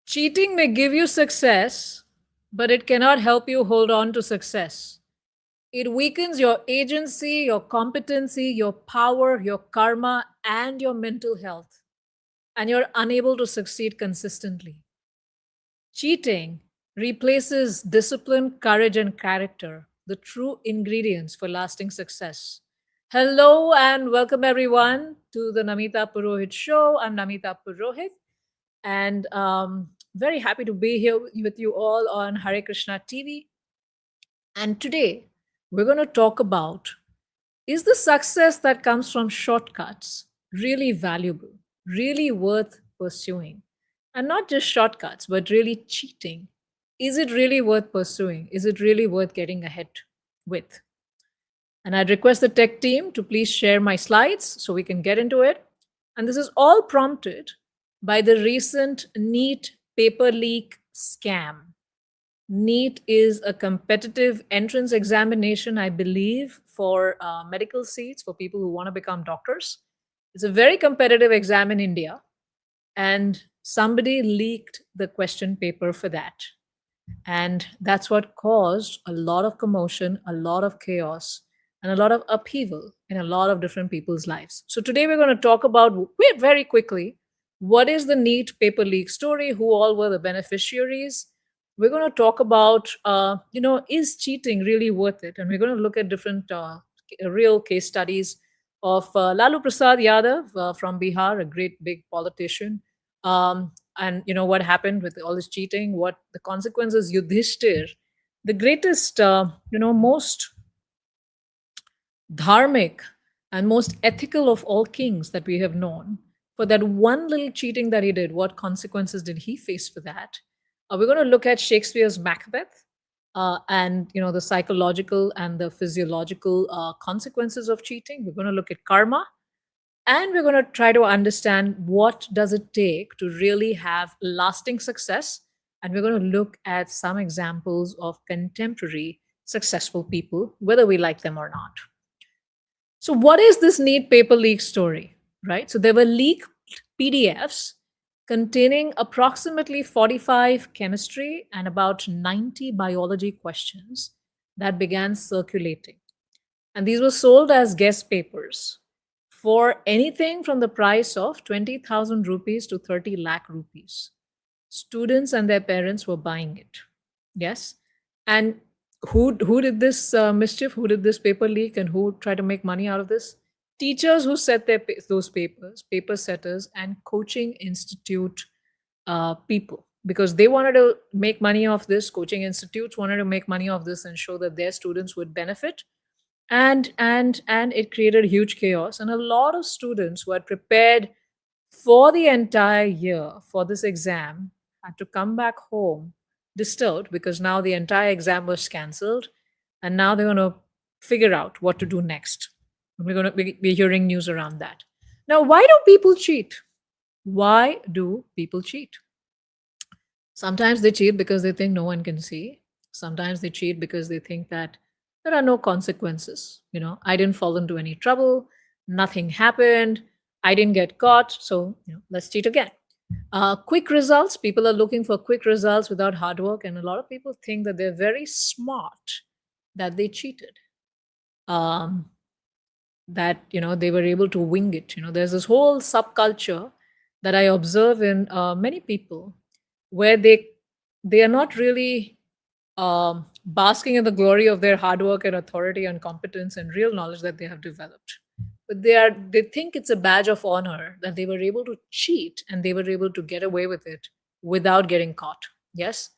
Cheating may give you success, but it cannot help you hold on to success. It weakens your agency, your competency, your power, your karma, and your mental health, and you're unable to succeed consistently. Cheating replaces discipline, courage, and character, the true ingredients for lasting success. Hello and welcome everyone to the Namita Purohit show. I'm Namita Purohit and very happy to be here with you all on Hare Krishna TV. And today we're going to talk about, is the success that comes from shortcuts really valuable, really worth pursuing? And not just shortcuts, but really cheating. Is it really worth pursuing? Is it really worth getting ahead with? And I'd request the tech team to please share my slides so we can get into it. And this is all prompted by the recent NEET paper leak scam. NEET is a competitive entrance examination, I believe, for medical seats for people who want to become doctors. It's a very competitive exam in India, and somebody leaked the question paper for that. And that's what caused a lot of commotion, a lot of chaos, and a lot of upheaval in a lot of different people's lives. So today we're going to talk about very quickly what is the NEET paper leak story, who all were the beneficiaries. We're going to talk about, is cheating really worth it? And we're going to look at different real case studies of Lalu Prasad Yadav from Bihar, a great big politician. And what happened with all this cheating, what the consequences, Yudhishthir, the greatest, most dharmic and most ethical of all kings that we have known, for that one little cheating that he did, what consequences did he face for that? We're going to look at Shakespeare's Macbeth and the psychological and the physiological consequences of cheating. We're going to look at karma, and we're going to try to understand what does it take to really have lasting success. And we're going to look at some examples of contemporary successful people, whether we like them or not. So what is this NEET paper leak story, right? So there were leaked PDFs containing approximately 45 chemistry and about 90 biology questions that began circulating. And these were sold as guest papers for anything from the price of 20,000 rupees to 30 lakh rupees. Students and their parents were buying it. Yes. And who did this mischief? Who did this paper leak, and who tried to make money out of this? Teachers who set those papers, paper setters, and coaching institute people, because they wanted to make money off this. Coaching institutes wanted to make money off this and show that their students would benefit, and it created huge chaos. And a lot of students who had prepared for the entire year for this exam had to come back home disturbed, because now the entire exam was cancelled, and now they're going to figure out what to do next. We're going to be hearing news around that. Now, why do people cheat? Why do people cheat? Sometimes they cheat because they think no one can see. Sometimes they cheat because they think that there are no consequences. I didn't fall into any trouble. Nothing happened. I didn't get caught. So, let's cheat again. Quick results. People are looking for quick results without hard work. And a lot of people think that they're very smart, that they cheated. That they were able to wing it. There's this whole subculture that I observe in many people, where they are not really basking in the glory of their hard work and authority and competence and real knowledge that they have developed, but they think it's a badge of honor that they were able to cheat and they were able to get away with it without getting caught. Yes.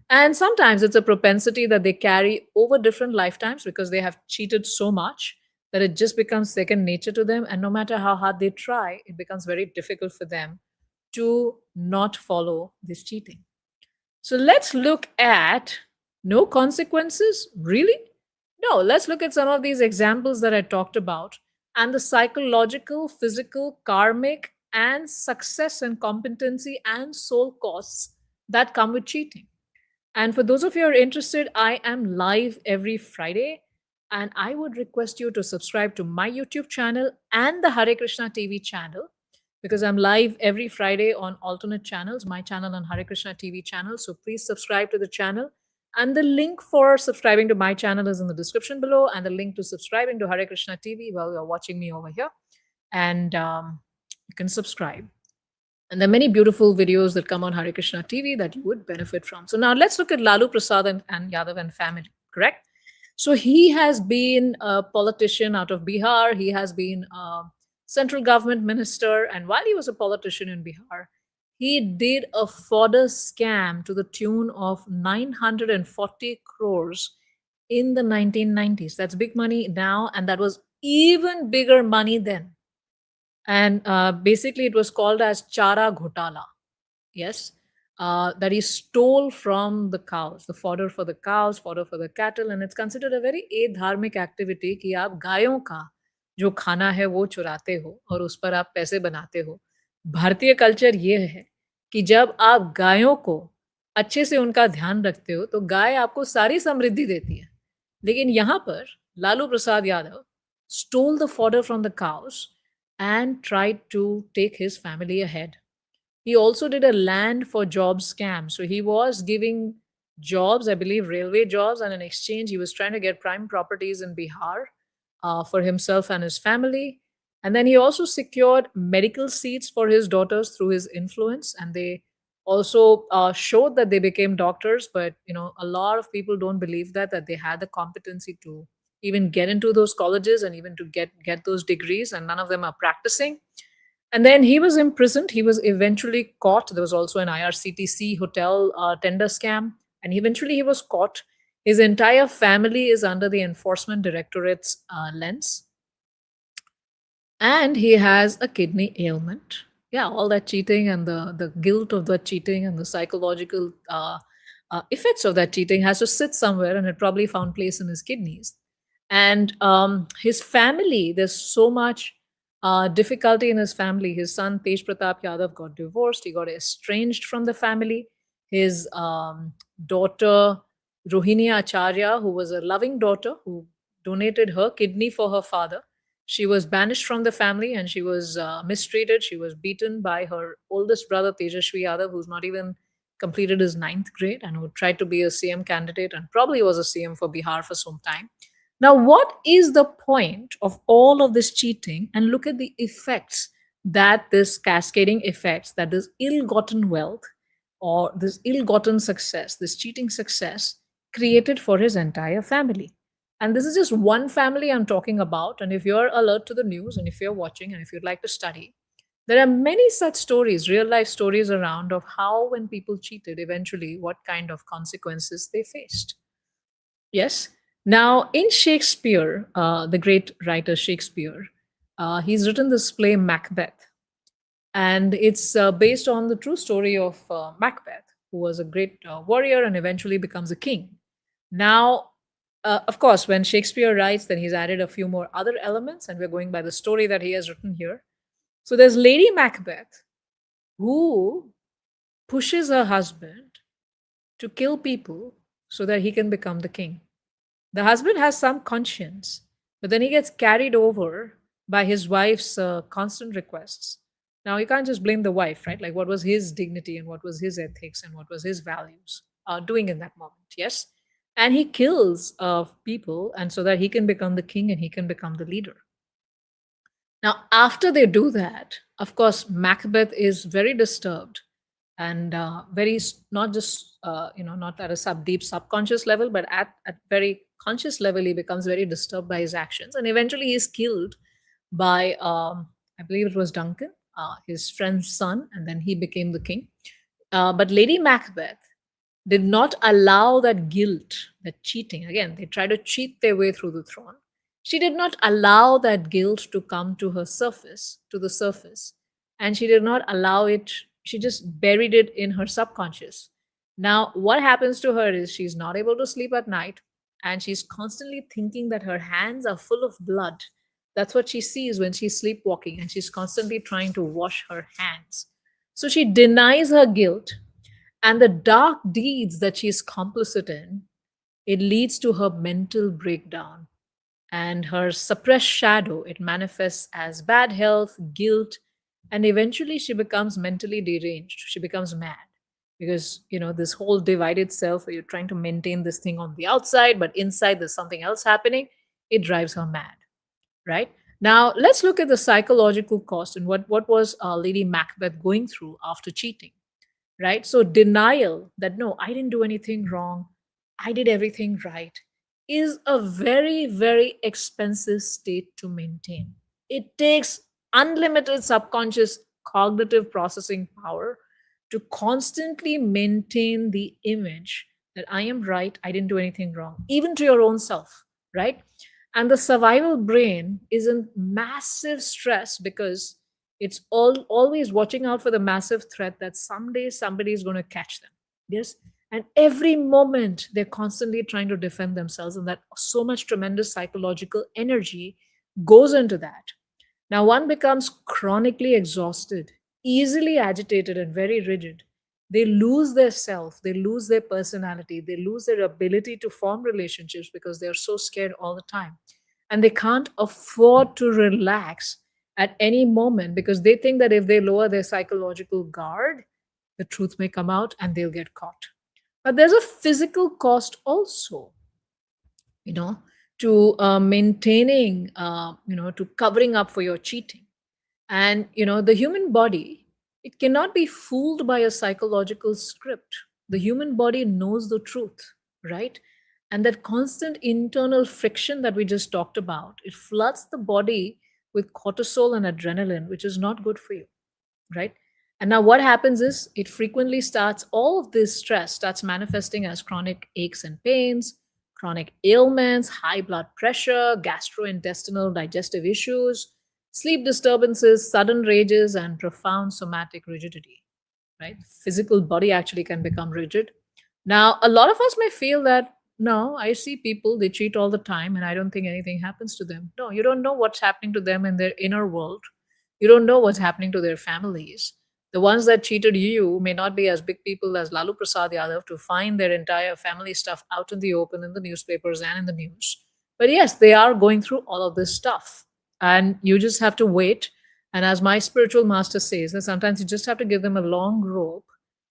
And sometimes it's a propensity that they carry over different lifetimes, because they have cheated so much that it just becomes second nature to them. And no matter how hard they try, it becomes very difficult for them to not follow this cheating. So let's look at no consequences. Really? No, let's look at some of these examples that I talked about, and the psychological, physical, karmic, and success and competency and soul costs that come with cheating. And for those of you who are interested, I am live every Friday. And I would request you to subscribe to my YouTube channel and the Hare Krishna TV channel, because I'm live every Friday on alternate channels, my channel and Hare Krishna TV channel. So please subscribe to the channel. And the link for subscribing to my channel is in the description below, and the link to subscribing to Hare Krishna TV, well, you're watching me over here. And you can subscribe. And there are many beautiful videos that come on Hare Krishna TV that you would benefit from. So now let's look at Lalu Prasad and Yadav and family, correct? So he has been a politician out of Bihar. He has been a central government minister. And while he was a politician in Bihar, he did a fodder scam to the tune of 940 crores in the 1990s. That's big money now. And that was even bigger money then. And basically, it was called as Chara Ghotala. Yes. That he stole from the cows, the fodder for the cows, fodder for the cattle. And it's considered a very adharmic activity कि आप गायों का जो खाना है वो चुराते हो और उस पर आप पैसे बनाते हो. भारतीय कल्चर ये है कि जब आप गायों को अच्छे से उनका ध्यान रखते हो तो गाय आपको सारी समृद्धि देती है. लेकिन यहाँ पर Lalu Prasad Yadav stole the fodder from the cows and tried to take his family ahead. He also did a land for jobs scam. So he was giving jobs, I believe railway jobs, and in exchange, he was trying to get prime properties in Bihar for himself and his family. And then he also secured medical seats for his daughters through his influence. And they also showed that they became doctors. But, a lot of people don't believe that they had the competency to even get into those colleges and even to get those degrees, and none of them are practicing. And then he was imprisoned. He was eventually caught. There was also an IRCTC hotel tender scam, and eventually he was caught. His entire family is under the Enforcement Directorate's lens, and he has a kidney ailment. Yeah, all that cheating and the guilt of that cheating and the psychological effects of that cheating has to sit somewhere, and it probably found place in his kidneys. And his family, there's so much difficulty in his family. His son Tej Pratap Yadav got divorced. He got estranged from the family. His daughter Rohini Acharya, who was a loving daughter who donated her kidney for her father, she was banished from the family, and she was mistreated. She was beaten by her oldest brother Tejashwi Yadav, who's not even completed his 9th grade and who tried to be a CM candidate and probably was a CM for Bihar for some time. Now, what is the point of all of this cheating? And look at the effects that this cascading effects, that this ill-gotten wealth or this ill-gotten success, this cheating success created for his entire family. And this is just one family I'm talking about. And if you're alert to the news and if you're watching and if you'd like to study, there are many such stories, real life stories around of how when people cheated, eventually what kind of consequences they faced. Yes. Now, in Shakespeare, the great writer Shakespeare, he's written this play Macbeth. And it's based on the true story of Macbeth, who was a great warrior and eventually becomes a king. Now, of course, when Shakespeare writes, then he's added a few more other elements, and we're going by the story that he has written here. So there's Lady Macbeth, who pushes her husband to kill people so that he can become the king. The husband has some conscience, but then he gets carried over by his wife's constant requests. Now, you can't just blame the wife, right? Like, what was his dignity and what was his ethics and what was his values doing in that moment? Yes. And he kills people, and so that he can become the king and he can become the leader. Now, after they do that, of course, Macbeth is very disturbed and very, not just, not at a deep subconscious level, but at very conscious level, he becomes very disturbed by his actions. And eventually he's killed by, I believe it was Duncan, his friend's son, and then he became the king. But Lady Macbeth did not allow that guilt, that cheating. Again, they try to cheat their way through the throne. She did not allow that guilt to come to the surface. And she did not allow it, she just buried it in her subconscious. Now, what happens to her is she's not able to sleep at night, and she's constantly thinking that her hands are full of blood. That's what she sees when she's sleepwalking, and she's constantly trying to wash her hands. So she denies her guilt, and the dark deeds that she's complicit in, it leads to her mental breakdown. And her suppressed shadow, it manifests as bad health, guilt, And eventually she becomes mentally deranged. She becomes mad because, this whole divided self, where you're trying to maintain this thing on the outside, but inside there's something else happening. It drives her mad, right? Now, let's look at the psychological cost and what was Lady Macbeth going through after cheating, right? So, denial that no, I didn't do anything wrong, I did everything right, is a very, very expensive state to maintain. It takes unlimited subconscious cognitive processing power to constantly maintain the image that I am right, I didn't do anything wrong, even to your own self, right? And the survival brain is in massive stress because it's always watching out for the massive threat that someday somebody is going to catch them. Yes. And every moment they're constantly trying to defend themselves, and that so much tremendous psychological energy goes into that. Now, one becomes chronically exhausted, easily agitated, and very rigid. They lose their self, they lose their personality, they lose their ability to form relationships because they're so scared all the time. And they can't afford to relax at any moment because they think that if they lower their psychological guard, the truth may come out and they'll get caught. But there's a physical cost also, you know, to maintaining, to covering up for your cheating. And, the human body, it cannot be fooled by a psychological script. The human body knows the truth, right? And that constant internal friction that we just talked about, it floods the body with cortisol and adrenaline, which is not good for you, right? And now what happens is it frequently starts, all of this stress starts manifesting as chronic aches and pains, chronic ailments, high blood pressure, gastrointestinal digestive issues, sleep disturbances, sudden rages, and profound somatic rigidity, right? Physical body actually can become rigid. Now, a lot of us may feel that, no, I see people, they cheat all the time and I don't think anything happens to them. No, you don't know what's happening to them in their inner world. You don't know what's happening to their families. The ones that cheated you may not be as big people as Lalu Prasad Yadav to find their entire family stuff out in the open in the newspapers and in the news. But yes, they are going through all of this stuff. And you just have to wait. And as my spiritual master says, that sometimes you just have to give them a long rope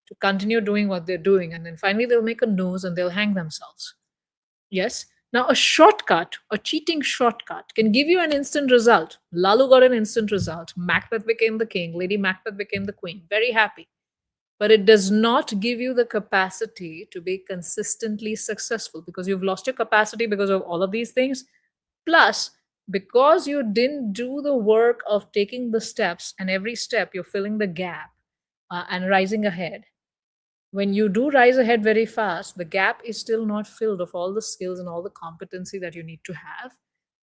to continue doing what they're doing. And then finally they'll make a noose and they'll hang themselves. Yes. Now, a shortcut, a cheating shortcut, can give you an instant result. Lalu got an instant result. Macbeth became the king. Lady Macbeth became the queen. Very happy. But it does not give you the capacity to be consistently successful because you've lost your capacity because of all of these things. Plus, because you didn't do the work of taking the steps, and every step you're filling the gap and rising ahead. When you do rise ahead very fast, the gap is still not filled of all the skills and all the competency that you need to have.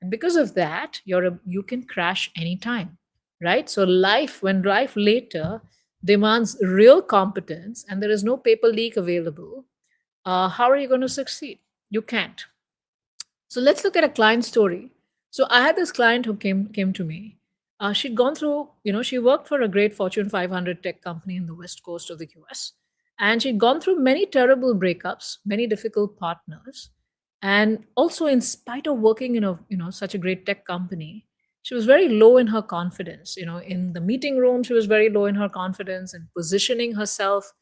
And because of that, you can crash anytime, right? So when life later demands real competence and there is no paper leak available, how are you going to succeed? You can't. So let's look at a client story. So I had this client who came to me. She'd gone through, she worked for a great Fortune 500 tech company in the west coast of the US. And she'd gone through many terrible breakups, many difficult partners. And also, in spite of working in such a great tech company, she was very low in her confidence. In the meeting room, she was very low in her confidence and positioning herself,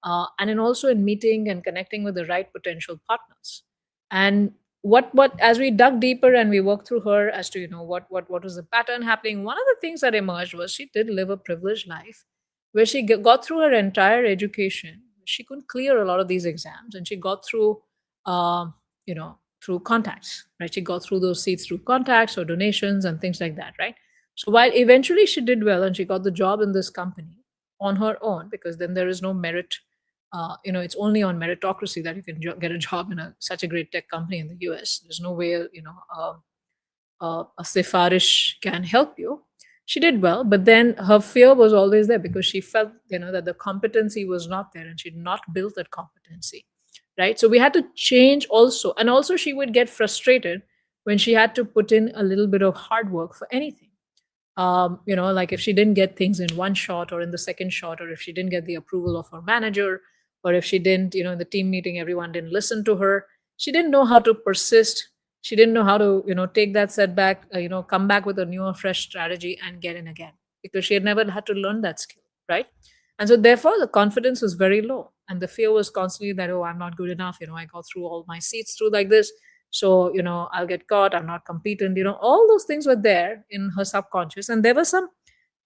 and then also in meeting and connecting with the right potential partners. And what as we dug deeper and we worked through her as to what was the pattern happening, one of the things that emerged was she did live a privileged life where she got through her entire education. She couldn't clear a lot of these exams, and she got through, through contacts, right? She got through those seats through contacts or donations and things like that, right? So while eventually she did well and she got the job in this company on her own, because then there is no merit, it's only on meritocracy that you can get a job in such a great tech company in the US. There's no way, a sifarish can help you. She did well, but then her fear was always there because she felt, that the competency was not there and she'd not built that competency, right? So we had to change also. And also she would get frustrated when she had to put in a little bit of hard work for anything. Like if she didn't get things in one shot or in the second shot, or if she didn't get the approval of her manager, or if she didn't, in the team meeting, everyone didn't listen to her. She didn't know how to persist. She didn't know how to, take that setback, come back with a newer, fresh strategy and get in again. because she had never had to learn that skill, right? And so therefore the confidence was very low, and the fear was constantly that, oh, I'm not good enough, I got through all my seats through like this, so I'll get caught, I'm not competent, all those things were there in her subconscious. And there were some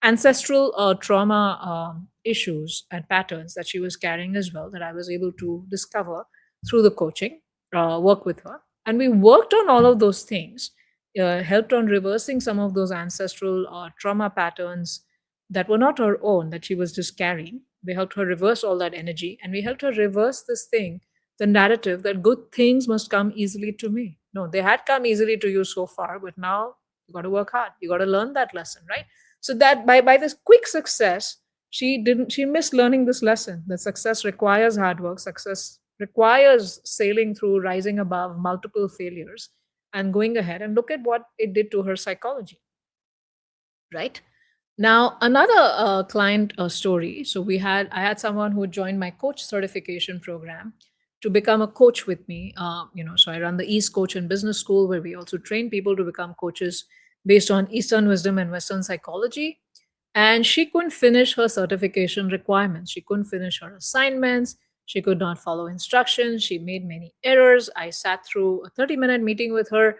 ancestral trauma issues and patterns that she was carrying as well, that I was able to discover through the coaching work with her. And we worked on all of those things, helped on reversing some of those ancestral trauma patterns that were not her own, that she was just carrying. We helped her reverse all that energy, and we helped her reverse this thing, the narrative that good things must come easily to me. No, they had come easily to you so far, but now you got to work hard. You got to learn that lesson, right? So that by this quick success, she missed learning this lesson, that success requires hard work, success requires sailing through, rising above multiple failures and going ahead. And look at what it did to her psychology, right? Now, another client story. So I had someone who joined my coach certification program to become a coach with me. So I run the East Coach and Business School, where we also train people to become coaches based on Eastern wisdom and Western psychology. And she couldn't finish her certification requirements. She couldn't finish her assignments. She could not follow instructions. She made many errors. I sat through a 30-minute meeting with her,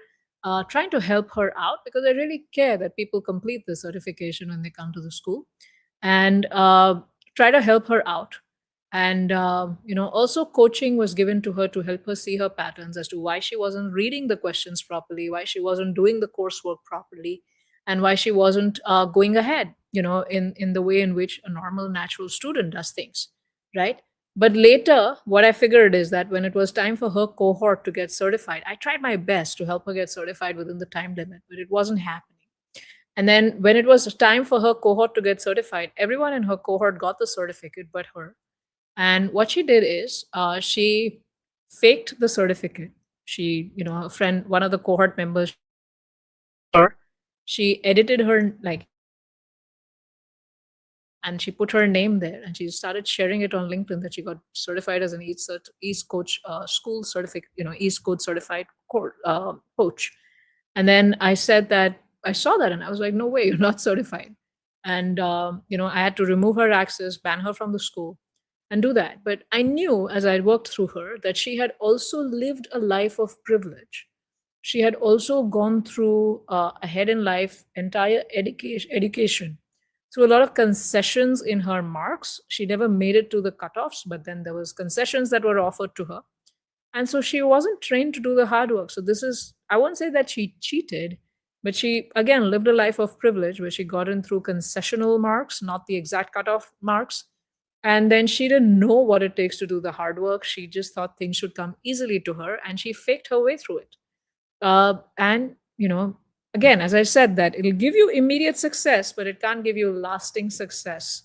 trying to help her out, because I really care that people complete the certification when they come to the school, and try to help her out. And also coaching was given to her to help her see her patterns as to why she wasn't reading the questions properly, why she wasn't doing the coursework properly, and why she wasn't going ahead, in the way in which a normal natural student does things, right? But later, what I figured is that when it was time for her cohort to get certified, I tried my best to help her get certified within the time limit, but it wasn't happening. And then when it was time for her cohort to get certified, everyone in her cohort got the certificate but her. And what she did is she faked the certificate. She, a friend, one of the cohort members, she edited her, like, and she put her name there, and she started sharing it on LinkedIn that she got certified as an East Coach school certificate, East Coach certified coach. And then I said that I saw that, and I was like, no way, you're not certified. And I had to remove her access, ban her from the school, and do that. But I knew as I worked through her that she had also lived a life of privilege. She had also gone through ahead in life, entire education through a lot of concessions in her marks. She never made it to the cutoffs, but then there was concessions that were offered to her. And so she wasn't trained to do the hard work. So this is, I won't say that she cheated, but she, again, lived a life of privilege where she got in through concessional marks, not the exact cutoff marks. And then she didn't know what it takes to do the hard work. She just thought things should come easily to her, and she faked her way through it. And, again, as I said, that it'll give you immediate success, but it can't give you lasting success,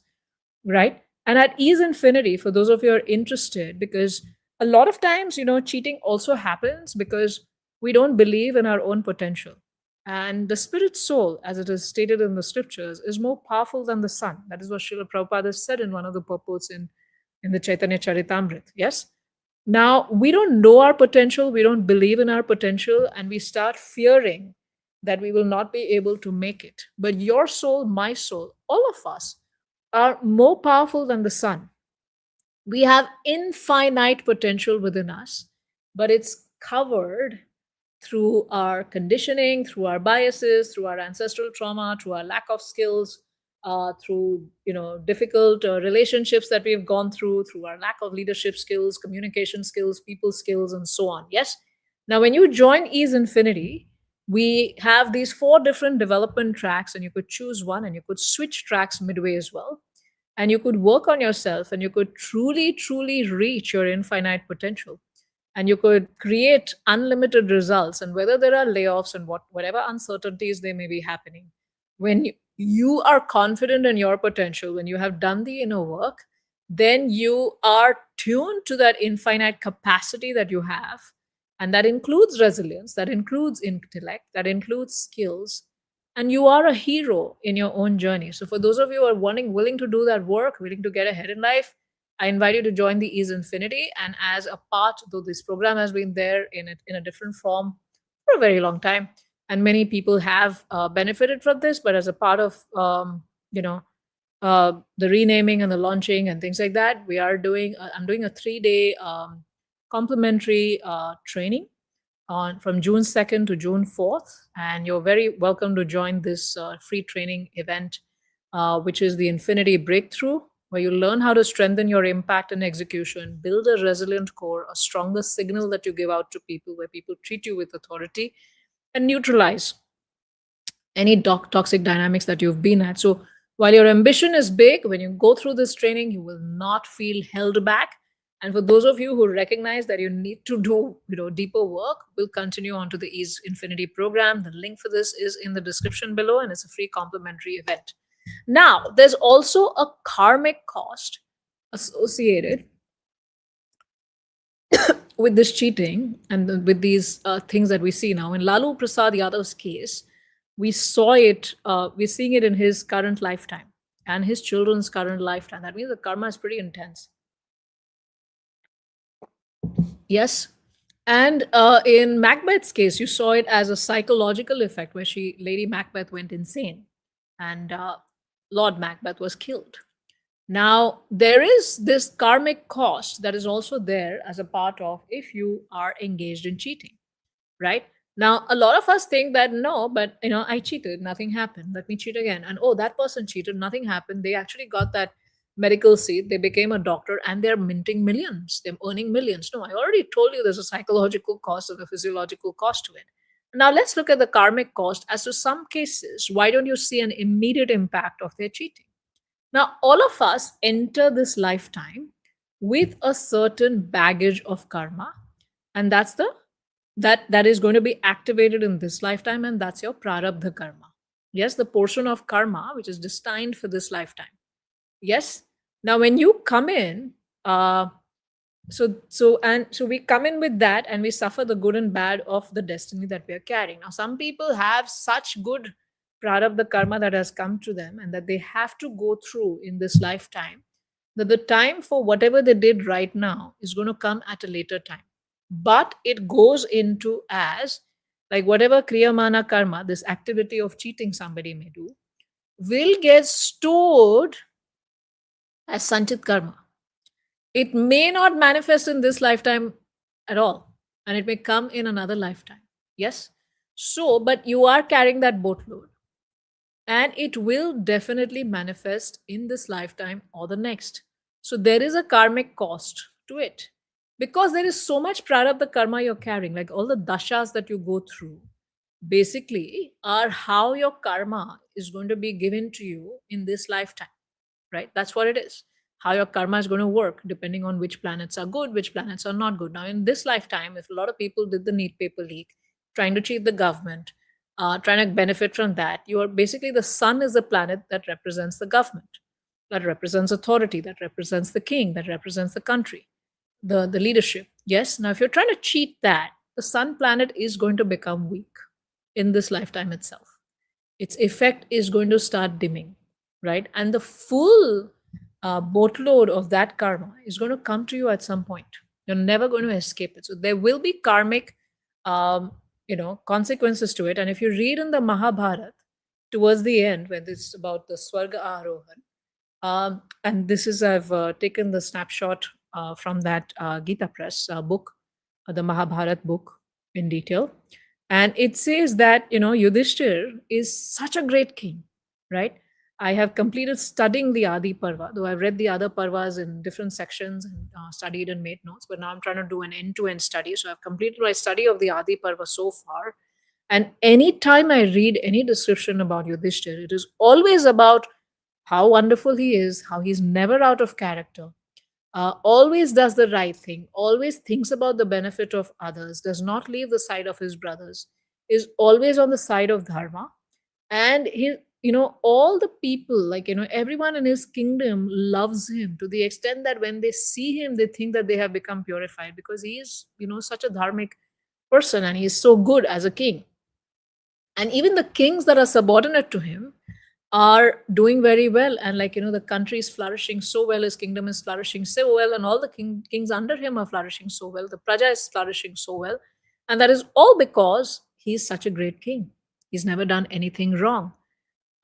right? And at ease infinity, for those of you who are interested, because a lot of times, cheating also happens because we don't believe in our own potential. And the spirit soul, as it is stated in the scriptures, is more powerful than the sun. That is what Srila Prabhupada said in one of the purports in the Chaitanya Charitamrita. Yes? Now, we don't know our potential, we don't believe in our potential, and we start fearing that we will not be able to make it. But your soul, my soul, all of us are more powerful than the sun. We have infinite potential within us, but it's covered through our conditioning, through our biases, through our ancestral trauma, through our lack of skills, through difficult relationships that we've gone through our lack of leadership skills, communication skills, people skills, and so on. Yes. Now, when you join Ease Infinity, we have these 4 different development tracks, and you could choose one, and you could switch tracks midway as well. And you could work on yourself, and you could truly, truly reach your infinite potential. And you could create unlimited results. And whether there are layoffs and whatever uncertainties they may be happening, when you are confident in your potential, when you have done the inner work, then you are tuned to that infinite capacity that you have. And that includes resilience, that includes intellect, that includes skills. And you are a hero in your own journey. So for those of you who are willing to do that work, willing to get ahead in life, I invite you to join the Ease Infinity. And as a part, though this program has been there in a different form for a very long time, and many people have benefited from this, but as a part of the renaming and the launching and things like that. I'm doing a 3-day complimentary training on from June 2nd to June 4th. And you're very welcome to join this free training event, which is the Infinity Breakthrough, where you learn how to strengthen your impact and execution, build a resilient core, a stronger signal that you give out to people, where people treat you with authority, and neutralize any toxic dynamics that you've been at. So while your ambition is big, when you go through this training, you will not feel held back. And for those of you who recognize that you need to do, deeper work, we'll continue on to the Ease Infinity program. The link for this is in the description below, and it's a free complimentary event. Now, there's also a karmic cost associated with this cheating and with these things that we see now. In Lalu Prasad Yadav's case, we saw it, we're seeing it in his current lifetime and his children's current lifetime. That means the karma is pretty intense. Yes. And in Macbeth's case, you saw it as a psychological effect where Lady Macbeth went insane and Lord Macbeth was killed. Now, there is this karmic cost that is also there as a part of if you are engaged in cheating, right? Now, a lot of us think that no, but I cheated, nothing happened. Let me cheat again. And oh, that person cheated, nothing happened. They actually got that medical seat, they became a doctor, and they're minting millions, they're earning millions. No, I already told you there's a psychological cost and a physiological cost to it. Now, let's look at the karmic cost as to some cases. Why don't you see an immediate impact of their cheating? Now, all of us enter this lifetime with a certain baggage of karma, and that is going to be activated in this lifetime, and that's your prarabdha karma. Yes, the portion of karma which is destined for this lifetime. Yes. Now, when you come in, so we come in with that, and we suffer the good and bad of the destiny that we are carrying. Now, some people have such good prarabdha karma that has come to them, and that they have to go through in this lifetime, that the time for whatever they did right now is going to come at a later time. But it goes into as like whatever kriyamana karma, this activity of cheating somebody may do, will get stored as sanchit karma. It may not manifest in this lifetime at all, and it may come in another lifetime. Yes. So, but you are carrying that boatload, and it will definitely manifest in this lifetime or the next. So there is a karmic cost to it, because there is so much prarabdha karma you're carrying, like all the dashas that you go through basically are how your karma is going to be given to you in this lifetime, right? That's what it is. How your karma is going to work depending on which planets are good, which planets are not good. Now, in this lifetime, if a lot of people did the NEET paper leak, trying to cheat the government, trying to benefit from that, you are basically, the sun is the planet that represents the government, that represents authority, that represents the king, that represents the country, the leadership. Yes. Now, if you're trying to cheat that, the sun planet is going to become weak in this lifetime itself. Its effect is going to start dimming, right? And the full boatload of that karma is going to come to you at some point. You're never going to escape it. So there will be karmic, consequences to it. And if you read in the Mahabharat, towards the end, when it's about the Swarga Arohan, and this is, I've taken the snapshot from that Gita Press book, the Mahabharat book in detail. And it says that, Yudhishthir is such a great king, right? I have completed studying the Adi Parva, though I've read the other Parvas in different sections and studied and made notes, but now I'm trying to do an end-to-end study. So I've completed my study of the Adi Parva so far. And anytime I read any description about Yudhishthir, it is always about how wonderful he is, how he's never out of character, always does the right thing, always thinks about the benefit of others, does not leave the side of his brothers, is always on the side of dharma. And he, all the people, like, everyone in his kingdom loves him to the extent that when they see him, they think that they have become purified, because he is, such a dharmic person, and he is so good as a king. And even the kings that are subordinate to him are doing very well, and the country is flourishing so well, his kingdom is flourishing so well, and all the kings under him are flourishing so well, the praja is flourishing so well. And that is all because he's such a great king. He's never done anything wrong.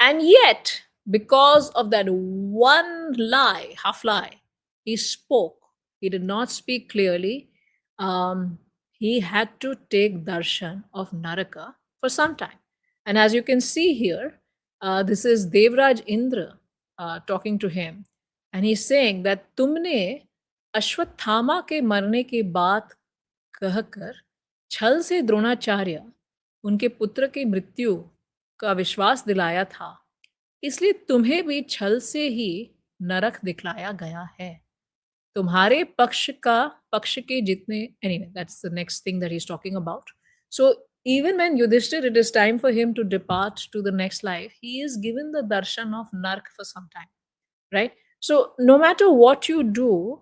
And yet because of that one lie, half lie, he spoke. He did not speak clearly. He had to take darshan of Naraka for some time. And as you can see here, this is Devraj Indra talking to him. And he's saying that तुमने अश्वत्थामा के मरने की बात कहकर छल से द्रोणाचार्य उनके पुत्र की मृत्यु का विश्वास दिलाया था, इसलिए तुम्हें भी छल से ही नरक दिखलाया गया है। तुम्हारे पक्ष के जितने, anyway, that's the next thing that he's talking about. So even when Yudhishthir, it is time for him to depart to the next life, he is given the darshan of nark for some time, right? So no matter what you do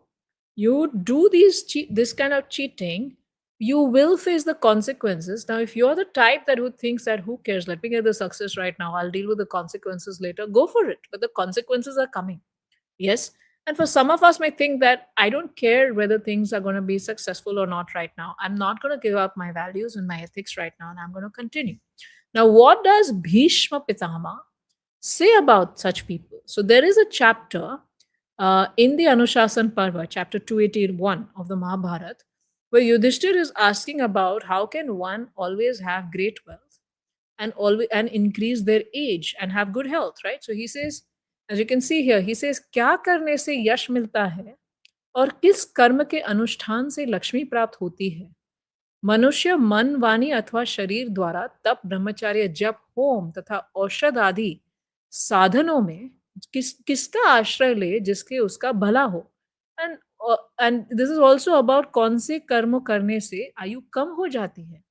this kind of cheating, you will face the consequences. Now, if you're the type that who thinks that who cares, let me get the success right now, I'll deal with the consequences later, go for it. But the consequences are coming. Yes. And for some of us may think that I don't care whether things are going to be successful or not right now. I'm not going to give up my values and my ethics right now, and I'm going to continue. Now, what does Bhishma Pitamah say about such people? So there is a chapter in the Anushasan Parva, chapter 281 of the Mahabharat, where Yudhishthir is asking about how can one always have great wealth and increase their age and have good health, right? So he says, as you can see here, he says, क्या करने से यश मिलता है और किस कर्म के अनुष्ठान से लक्ष्मी प्राप्त होती है? मनुष्य मन, वाणी अथवा शरीर द्वारा तप, ब्रह्मचर्य, जप, होम तथा औषध आदि साधनों में किसका आश्रय ले जिसके उसका भला हो? And this is also about कौन से कर्म करने से आयु कम हो जाती है?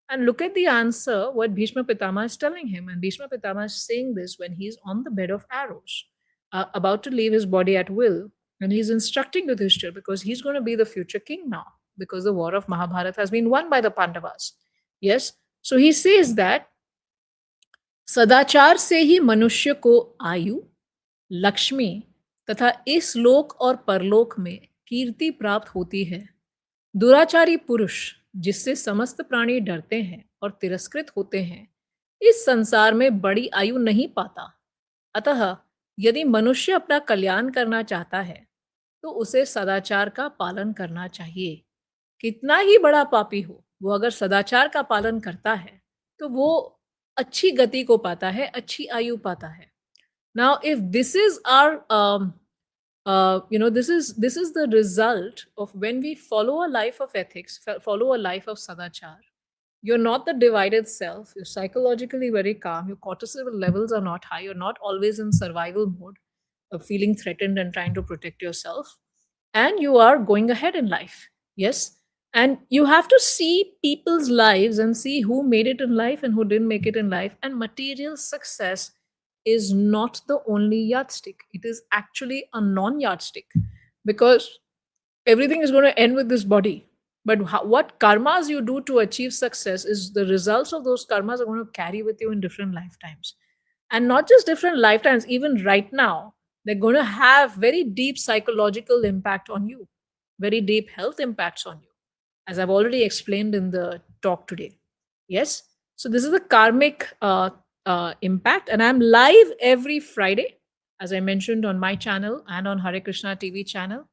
And look at the answer, what Bhishma Pitamah is telling him. And Bhishma Pitamah is saying this when he's on the bed of arrows, about to leave his body at will. And he's instructing Yudhishthir because he's going to be the future king now, because the war of Mahabharat has been won by the Pandavas. Yes. So he says that सदाचार से ही मनुष्य को आयु, लक्ष्मी तथा इस लोक और परलोक में कीर्ति प्राप्त होती है। दुराचारी पुरुष, जिससे समस्त प्राणी डरते हैं और तिरस्कृत होते हैं, इस संसार में बड़ी आयु नहीं पाता। अतः यदि मनुष्य अपना कल्याण करना चाहता है तो उसे सदाचार का पालन करना चाहिए। कितना ही बड़ा पापी हो, वो अगर सदाचार का पालन करता है तो वो अच्छी गति को पाता है, अच्छी आयु पाता है। Now, if this is our this is the result of when we follow a life of ethics, follow a life of sadachar. You're not the divided self. You're psychologically very calm. Your cortisol levels are not high. You're not always in survival mode, of feeling threatened and trying to protect yourself. And you are going ahead in life. Yes. And you have to see people's lives and see who made it in life and who didn't make it in life. And material success is not the only yardstick. It is actually a non-yardstick, because everything is going to end with this body. But what karmas you do to achieve success is the results of those karmas are going to carry with you in different lifetimes. And not just different lifetimes, even right now, they're going to have very deep psychological impact on you, very deep health impacts on you, as I've already explained in the talk today. Yes. So this is the karmic impact, and I'm live every Friday, as I mentioned, on my channel and on Hare Krishna TV channel.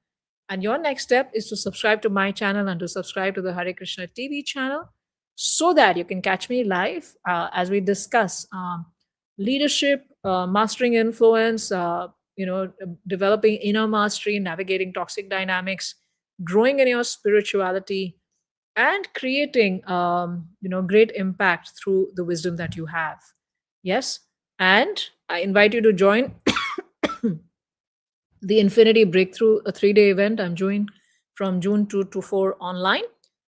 And your next step is to subscribe to my channel and to subscribe to the Hare Krishna TV channel, so that you can catch me live as we discuss leadership, mastering influence, developing inner mastery, navigating toxic dynamics, growing in your spirituality, and creating great impact through the wisdom that you have. Yes. And I invite you to join the Infinity Breakthrough, a 3-day event I'm doing from June 2 to 4 online.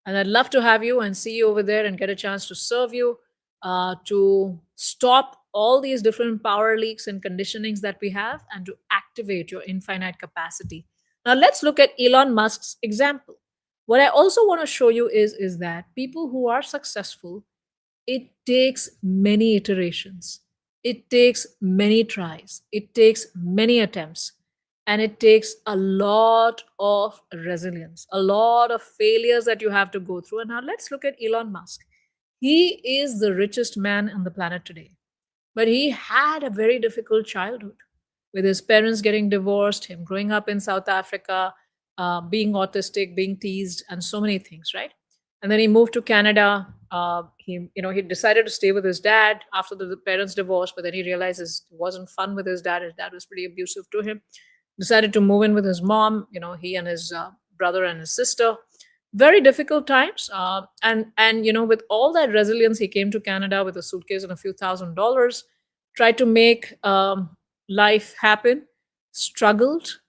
And I'd love to have you and see you over there and get a chance to serve you, to stop all these different power leaks and conditionings that we have, and to activate your infinite capacity. Now let's look at Elon Musk's example. What I also want to show you is that people who are successful, it takes many iterations. It takes many tries. It takes many attempts. And it takes a lot of resilience, a lot of failures that you have to go through. And now let's look at Elon Musk. He is the richest man on the planet today. But he had a very difficult childhood with his parents getting divorced, him growing up in South Africa, being autistic, being teased, and so many things, right? And then he moved to Canada. He decided to stay with his dad after the parents' divorce, but then he realizes it wasn't fun with his dad. His dad was pretty abusive to him. Decided to move in with his mom. He and his brother and his sister. Very difficult times, and with all that resilience, he came to Canada with a suitcase and a few $1,000s. Tried to make life happen. Struggled.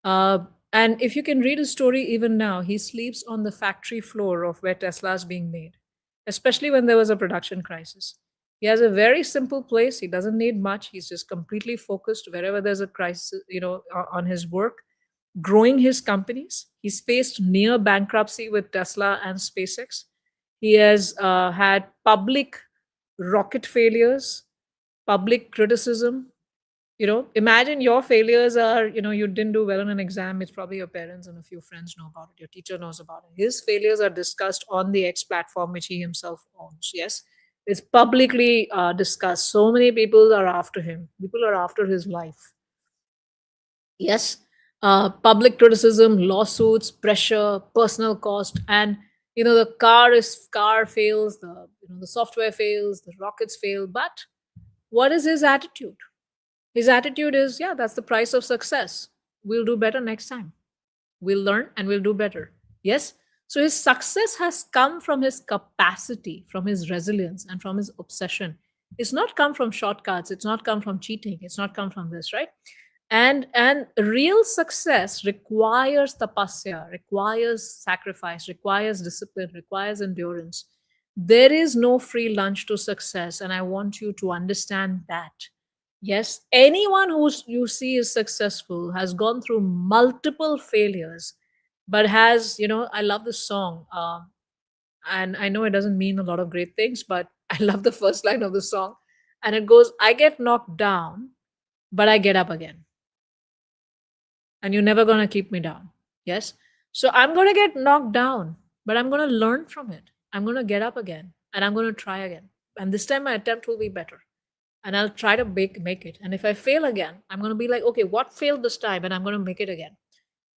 Uh, and if you can read his story even now, he sleeps on the factory floor of where Tesla is being made, especially when there was a production crisis. He has a very simple place. He doesn't need much. He's just completely focused wherever there's a crisis, on his work, growing his companies. He's faced near bankruptcy with Tesla and SpaceX. He has had public rocket failures, public criticism. Imagine your failures are, you didn't do well on an exam. It's probably your parents and a few friends know about it. Your teacher knows about it. His failures are discussed on the X platform, which he himself owns. Yes, it's publicly discussed. So many people are after him. People are after his life. Yes, public criticism, lawsuits, pressure, personal cost, and the car fails, the software fails, the rockets fail. But what is his attitude? His attitude is, yeah, that's the price of success. We'll do better next time. We'll learn and we'll do better. Yes. So his success has come from his capacity, from his resilience, and from his obsession. It's not come from shortcuts. It's not come from cheating. It's not come from this, right? And real success requires tapasya, requires sacrifice, requires discipline, requires endurance. There is no free lunch to success, and I want you to understand that. Yes, anyone who you see is successful has gone through multiple failures, but has, I love this song. And I know it doesn't mean a lot of great things, but I love the first line of the song. And it goes, I get knocked down, but I get up again. And you're never going to keep me down. Yes. So I'm going to get knocked down, but I'm going to learn from it. I'm going to get up again and I'm going to try again. And this time my attempt will be better. And I'll try to make it. And if I fail again, I'm going to be like, okay, what failed this time? And I'm going to make it again.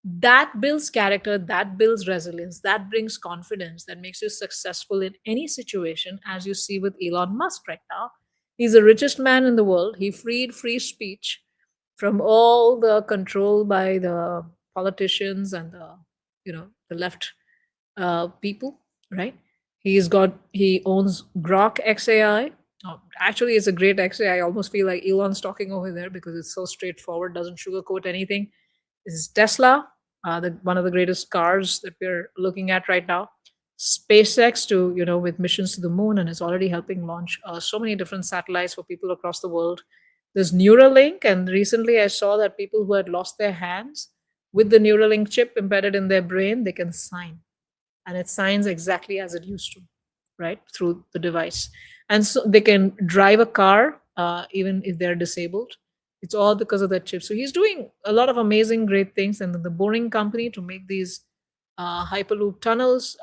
That builds character, that builds resilience, that brings confidence, that makes you successful in any situation, as you see with Elon Musk right now. He's the richest man in the world. He freed free speech from all the control by the politicians and the left people, right? He owns Grok XAI. Oh, actually, it's a great XAI. I almost feel like Elon's talking over there because it's so straightforward, doesn't sugarcoat anything. This is Tesla, one of the greatest cars that we're looking at right now. SpaceX with missions to the moon, and it's already helping launch so many different satellites for people across the world. There's Neuralink, and recently I saw that people who had lost their hands, with the Neuralink chip embedded in their brain, they can sign, and it signs exactly as it used to, right, through the device. And so they can drive a car even if they're disabled. It's all because of that chip. So he's doing a lot of amazing, great things. And then the Boring Company to make these hyperloop tunnels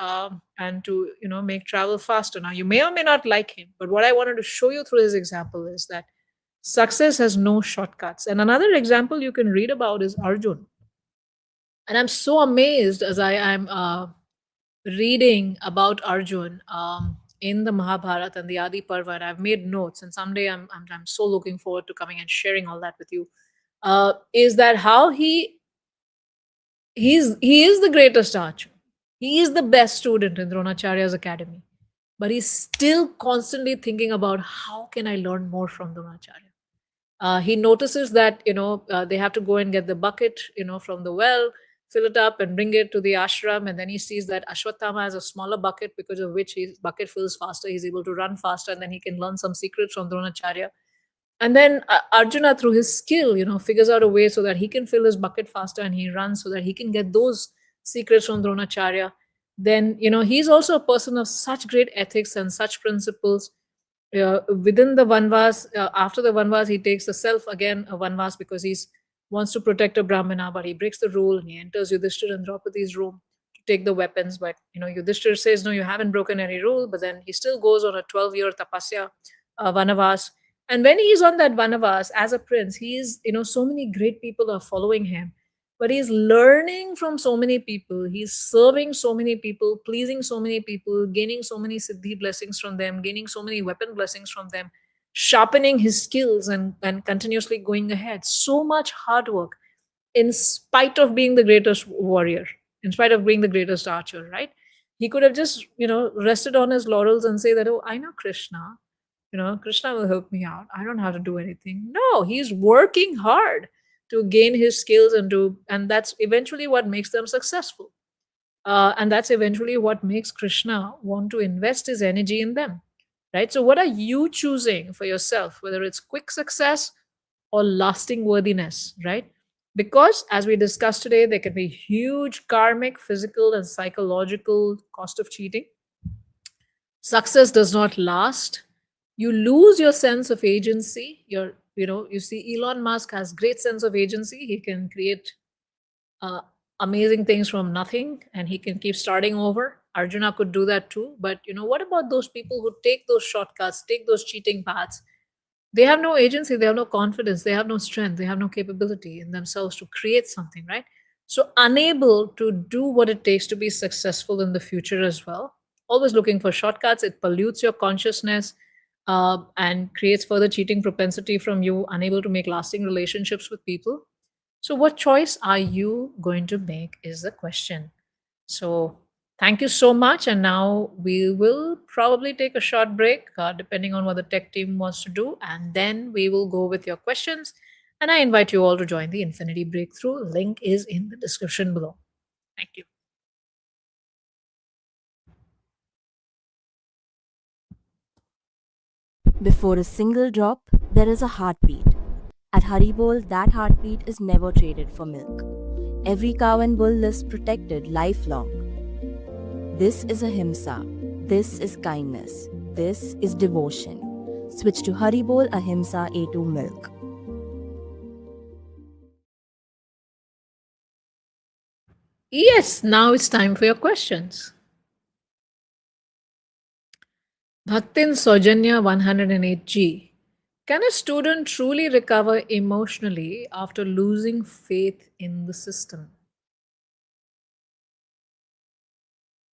and to make travel faster. Now you may or may not like him, but what I wanted to show you through his example is that success has no shortcuts. And another example you can read about is Arjun. And I'm so amazed as I am reading about Arjun in the Mahabharat and the Adi Parva, and I've made notes, and someday I'm so looking forward to coming and sharing all that with you. Is that how he is the greatest archer? He is the best student in Dronacharya's academy, but he's still constantly thinking about how can I learn more from Dronacharya. He notices that they have to go and get the bucket from the well, fill it up and bring it to the ashram, and then he sees that Ashwatthama has a smaller bucket, because of which his bucket fills faster, he's able to run faster, and then he can learn some secrets from Dronacharya. And then Arjuna, through his skill, figures out a way so that he can fill his bucket faster and he runs so that he can get those secrets from Dronacharya. Then he's also a person of such great ethics and such principles. Within the vanvas, after the vanvas, he takes the self again a vanvas because he's wants to protect a brahmana, but he breaks the rule and he enters Yudhishthir and Draupadi's room to take the weapons. But Yudhishthir says, no, you haven't broken any rule. But then he still goes on a 12-year tapasya vanavas, And when he's on that Vanavas as a prince, he's, so many great people are following him, but he's learning from so many people. He's serving so many people, pleasing so many people, gaining so many siddhi blessings from them, gaining so many weapon blessings from them, sharpening his skills and continuously going ahead. So much hard work in spite of being the greatest warrior, in spite of being the greatest archer, right? He could have just, rested on his laurels and say that, oh, I know Krishna. Krishna will help me out. I don't have to do anything. No, he's working hard to gain his skills and that's eventually what makes them successful. And that's eventually what makes Krishna want to invest his energy in them, right? So, what are you choosing for yourself, whether it's quick success or lasting worthiness, right? Because, as we discussed today, there can be huge karmic, physical, and psychological cost of cheating. Success does not last. You lose your sense of agency. You see, Elon Musk has great sense of agency. He can create uh, amazing things from nothing and he can keep starting over. Arjuna could do that too. But what about those people who take those shortcuts, take those cheating paths? They have no agency, they have no confidence, they have no strength, they have no capability in themselves to create something, right? So, unable to do what it takes to be successful in the future as well. Always looking for shortcuts, it pollutes your consciousness and creates further cheating propensity from you, unable to make lasting relationships with people. So, what choice are you going to make is the question. So, thank you so much. And now we will probably take a short break, depending on what the tech team wants to do. And then we will go with your questions. And I invite you all to join the Infinity Breakthrough. Link is in the description below. Thank you. Before a single drop, there is a heartbeat. At Haribol, that heartbeat is never traded for milk. Every cow and bull is protected lifelong. This is Ahimsa. This is kindness. This is devotion. Switch to Haribol Ahimsa A2 milk. Yes, now it's time for your questions. Bhaktin Sojanya 108G. Can a student truly recover emotionally after losing faith in the system?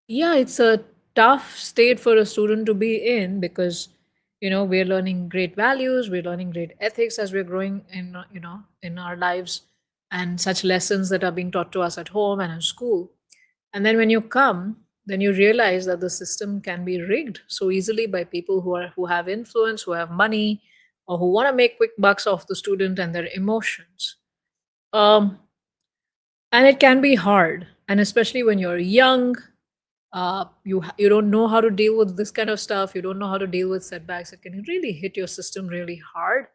Yeah, it's a tough state for a student to be in because we're learning great values, we're learning great ethics as we're growing in our lives, and such lessons that are being taught to us at home and in school. And then when you come, then you realize that the system can be rigged so easily by people who have influence, who have money, or who want to make quick bucks off the student and their emotions. um, and it can be hard, and especially when you're young, you don't know how to deal with this kind of stuff, you don't know how to deal with setbacks. It can really hit your system really hard.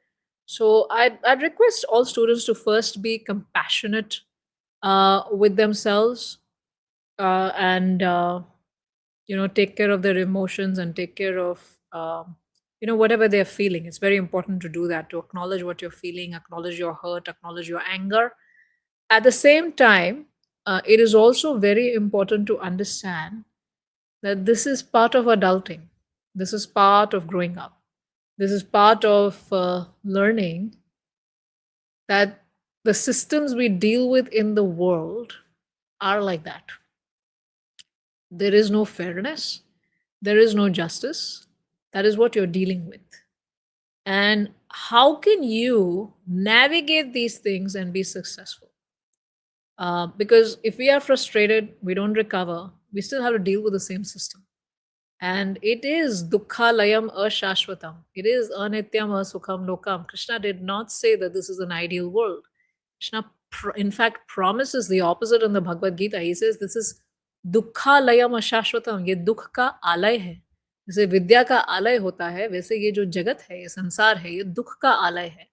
So I'd request all students to first be compassionate with themselves, and take care of their emotions and take care of whatever they're feeling. It's very important to do that, to acknowledge what you're feeling, acknowledge your hurt, acknowledge your anger. At the same time, it is also very important to understand that this is part of adulting. This is part of growing up. This is part of learning that the systems we deal with in the world are like that. There is no fairness, there is no justice. That is what you're dealing with. And how can you navigate these things and be successful? Because if we are frustrated, we don't recover, we still have to deal with the same system. And it is dukkhalayam ashashvatam. It is anityam asukham lokam. Krishna did not say that this is an ideal world. Krishna, in fact, promises the opposite in the Bhagavad Gita. He says this is dukkhalayam ashashvatam. ये दुख का आलय है. जैसे विद्या का आलय होता है, वैसे ये जो जगत है, ये संसार है, ये दुख का आलय है.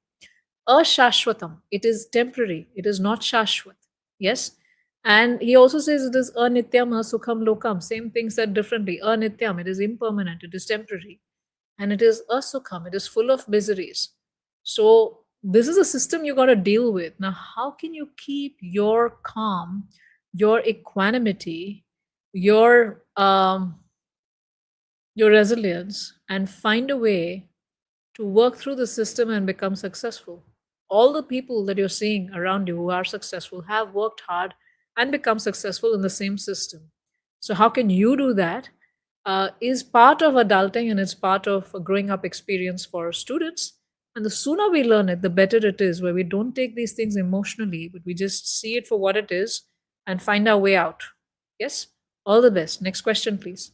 Ashashvatam. It is temporary. It is not shashvat. Yes. And he also says it is anityam asukham lokam. Same thing said differently. Anityam. It is impermanent. It is temporary. And it is asukham. It is full of miseries. So this is a system you got to deal with. Now, how can you keep your calm, your equanimity, your resilience, and find a way to work through the system and become successful. All the people that you're seeing around you who are successful have worked hard and become successful in the same system. So, how can you do that? Is part of adulting, and it's part of a growing up experience for students. And the sooner we learn it, the better it is, where we don't take these things emotionally, but we just see it for what it is and find our way out. Yes? All the best. Next question, please.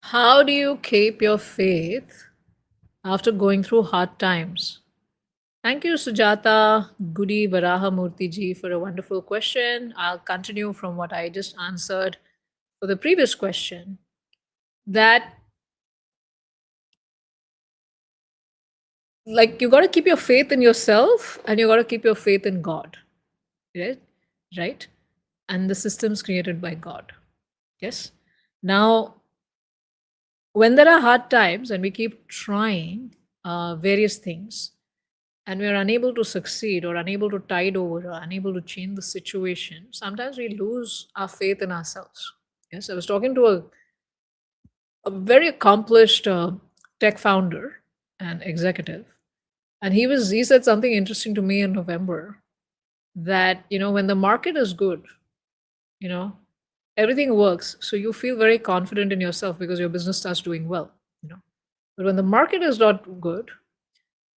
How do you keep your faith after going through hard times? Thank you, Sujata Gudi Varaha Murthy ji, for a wonderful question. I'll continue from what I just answered for the previous question. That, like, you got to keep your faith in yourself and you got to keep your faith in God. Right? Right? And the systems created by God. Yes? Now, when there are hard times and we keep trying various things, and we are unable to succeed or unable to tide over or unable to change the situation, sometimes we lose our faith in ourselves. Yes, I was talking to a very accomplished tech founder and executive, and he said something interesting to me in November, that when the market is good, you know everything works, so you feel very confident in yourself because your business starts doing well. But when the market is not good,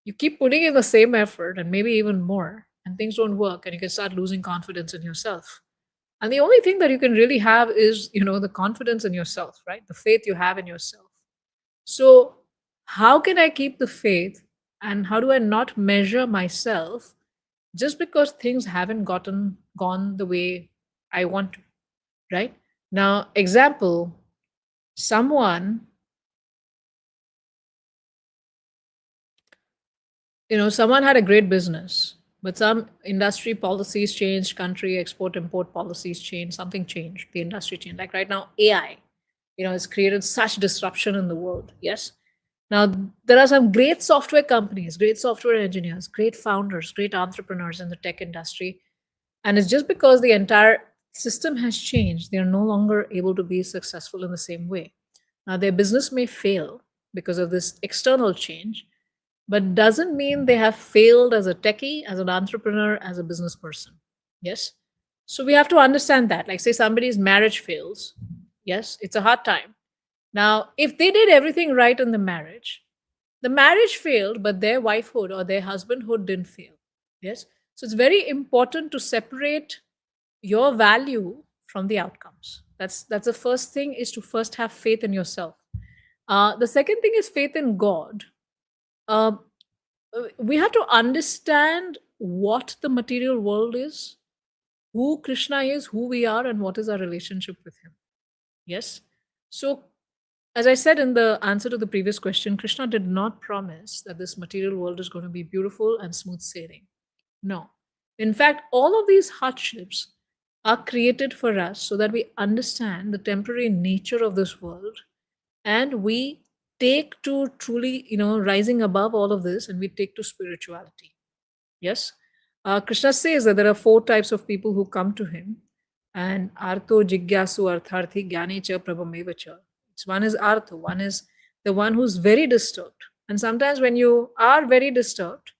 you keep putting in the same effort and maybe even more, and things don't work, and you can start losing confidence in yourself. And the only thing that you can really have is the confidence in yourself, right? The faith you have in yourself. So how can I keep the faith, and how do I not measure myself just because things haven't gone the way I want to? Right? Now, example, someone someone had a great business, but some industry policies changed, country export import policies changed, something changed, the industry changed. Like right now, AI, has created such disruption in the world. Yes. Now, there are some great software companies, great software engineers, great founders, great entrepreneurs in the tech industry. And it's just because the entire system has changed, they are no longer able to be successful in the same way. Now, their business may fail because of this external change, but doesn't mean they have failed as a techie, as an entrepreneur, as a business person. Yes. So we have to understand that. Like, say somebody's marriage fails. Yes, it's a hard time. Now, if they did everything right in the marriage failed, but their wifehood or their husbandhood didn't fail. Yes. So it's very important to separate your value from the outcomes. That's the first thing, is to first have faith in yourself. The second thing is faith in God. uh, we have to understand what the material world is, who Krishna is, who we are, and what is our relationship with him. Yes. So, as I said in the answer to the previous question, Krishna did not promise that this material world is going to be beautiful and smooth sailing. No. In fact, all of these hardships are created for us so that we understand the temporary nature of this world, and we take to truly rising above all of this, and we take to spirituality. Yes. Krishna says that there are four types of people who come to him, and artho jigyasu artharthi gyane cha prabhameva cha. One is artho, one is the one who's very disturbed. And sometimes when you are very disturbed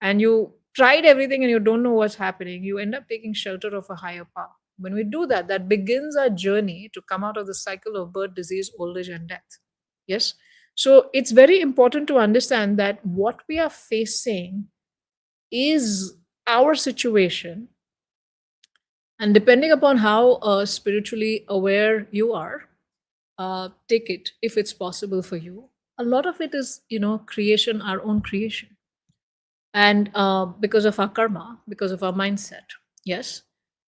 and you tried everything and you don't know what's happening, you end up taking shelter of a higher power. When we do that, that begins our journey to come out of the cycle of birth, disease, old age, and death. Yes. So it's very important to understand that what we are facing is our situation. And depending upon how spiritually aware you are, take it if it's possible for you. A lot of it is, creation, our own creation. And because of our karma, because of our mindset. Yes.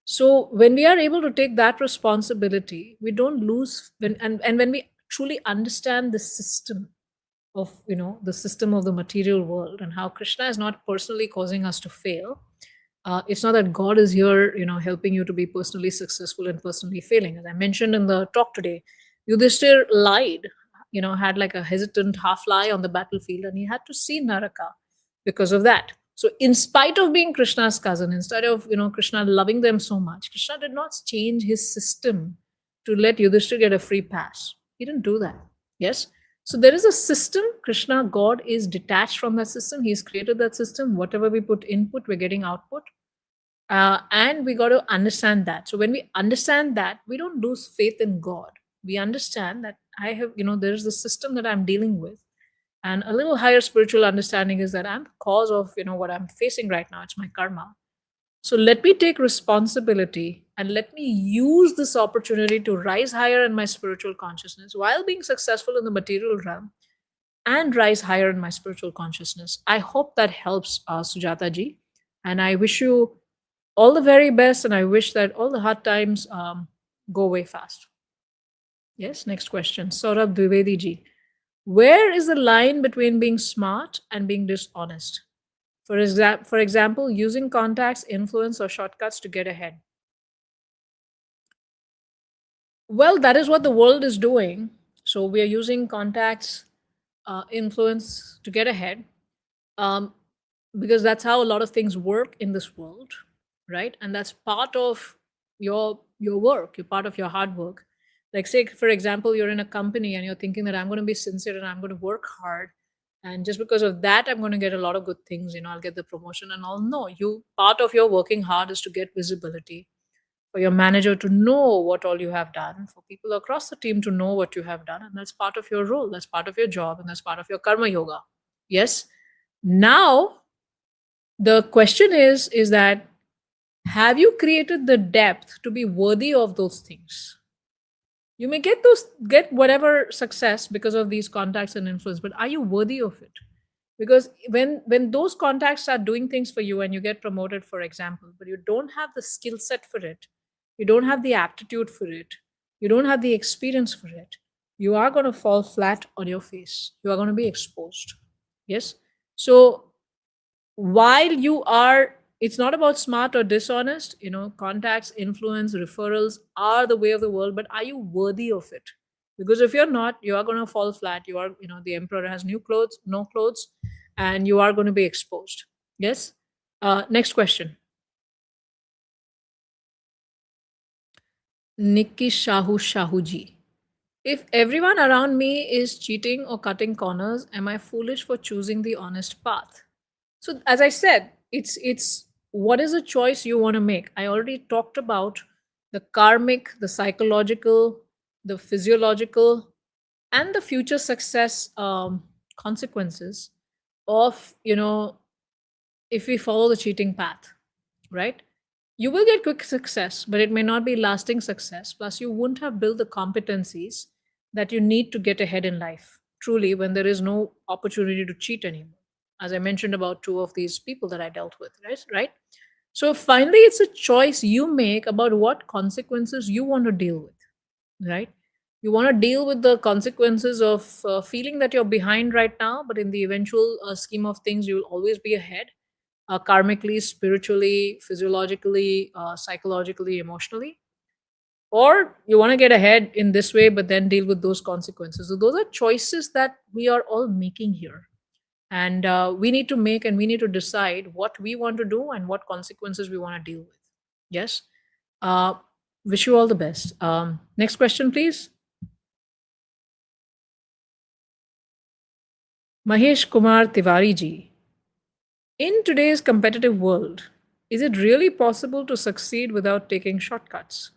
So when we are able to take that responsibility, we don't lose. And when we truly understand the system of the system of the material world, and how Krishna is not personally causing us to fail. It's not that God is here helping you to be personally successful and personally failing. As I mentioned in the talk today, Yudhishthir lied, had like a hesitant half lie on the battlefield, and he had to see Naraka because of that. So in spite of being Krishna's cousin, instead of Krishna loving them so much, Krishna did not change his system to let Yudhishthir get a free pass. He didn't do that. Yes. So there is a system. Krishna, God, is detached from that system. He's created that system. Whatever we put input, we're getting output. And we got to understand that. So when we understand that, we don't lose faith in God. We understand that I have, there's the system that I'm dealing with. And a little higher spiritual understanding is that I'm the cause of, what I'm facing right now. It's my karma. So let me take responsibility and let me use this opportunity to rise higher in my spiritual consciousness while being successful in the material realm and rise higher in my spiritual consciousness. I hope that helps, Sujata ji. And I wish you all the very best. And I wish that all the hard times go away fast. Yes, next question. Saurabh Dwivedi ji. Where is the line between being smart and being dishonest? For example, using contacts, influence, or shortcuts to get ahead. Well, that is what the world is doing. So we are using contacts, influence to get ahead, because that's how a lot of things work in this world, right? And that's part of your work. You're part of your hard work. Like, say, for example, you're in a company and you're thinking that I'm going to be sincere and I'm going to work hard, and just because of that I'm going to get a lot of good things, I'll get the promotion and all. No, part of your working hard is to get visibility, for your manager to know what all you have done, for people across the team to know what you have done, and that's part of your role, that's part of your job, and that's part of your karma yoga. Yes. Now the question is that, have you created the depth to be worthy of those things? You may get whatever success because of these contacts and influence, but are you worthy of it? Because when those contacts are doing things for you and you get promoted, for example, but you don't have the skill set for it, you don't have the aptitude for it, you don't have the experience for it, you are going to fall flat on your face. You are going to be exposed. Yes. So while you are, it's not about smart or dishonest. Contacts, influence, referrals are the way of the world, but are you worthy of it? Because if you're not, you are going to fall flat. You are, the emperor has no clothes, and you are going to be exposed. Yes. Next question. Nikki Shahuji. If everyone around me is cheating or cutting corners, am I foolish for choosing the honest path? So as I said, it's what is a choice you want to make. I already talked about the karmic, the psychological, the physiological, and the future success consequences of, if we follow the cheating path, right? You will get quick success, but it may not be lasting success. Plus, you wouldn't have built the competencies that you need to get ahead in life, truly, when there is no opportunity to cheat anymore. As I mentioned about two of these people that I dealt with, right? So finally, it's a choice you make about what consequences you want to deal with, right? You want to deal with the consequences of feeling that you're behind right now, but in the eventual scheme of things, you will always be ahead, karmically, spiritually, physiologically, psychologically, emotionally. Or you want to get ahead in this way, but then deal with those consequences. So those are choices that we are all making here. And we need to make and we need to decide what we want to do and what consequences we want to deal with. Yes. Wish you all the best. Next question, please. Mahesh Kumar Tiwari ji. In today's competitive world, is it really possible to succeed without taking shortcuts?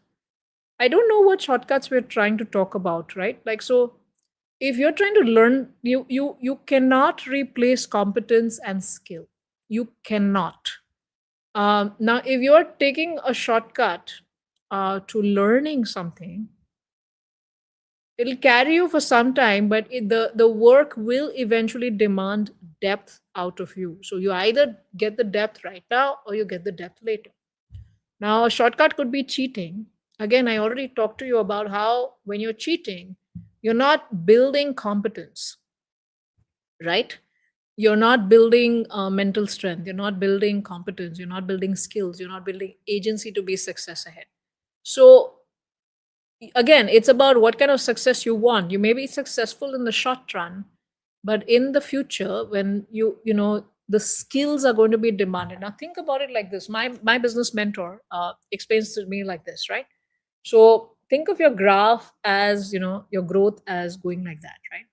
I don't know what shortcuts we're trying to talk about, right? Like, so if you're trying to learn, you cannot replace competence and skill. You cannot. Now, if you're taking a shortcut to learning something, it'll carry you for some time, but the work will eventually demand depth out of you. So you either get the depth right now or you get the depth later. Now, a shortcut could be cheating. Again, I already talked to you about how when you're cheating, you're not building competence, right? You're not building mental strength. You're not building competence. You're not building skills. You're not building agency to be success ahead. So again, it's about what kind of success you want. You may be successful in the short run, but in the future, when the skills are going to be demanded. Now think about it like this. My business mentor explains to me like this, right? So think of your graph as, your growth as going like that, right?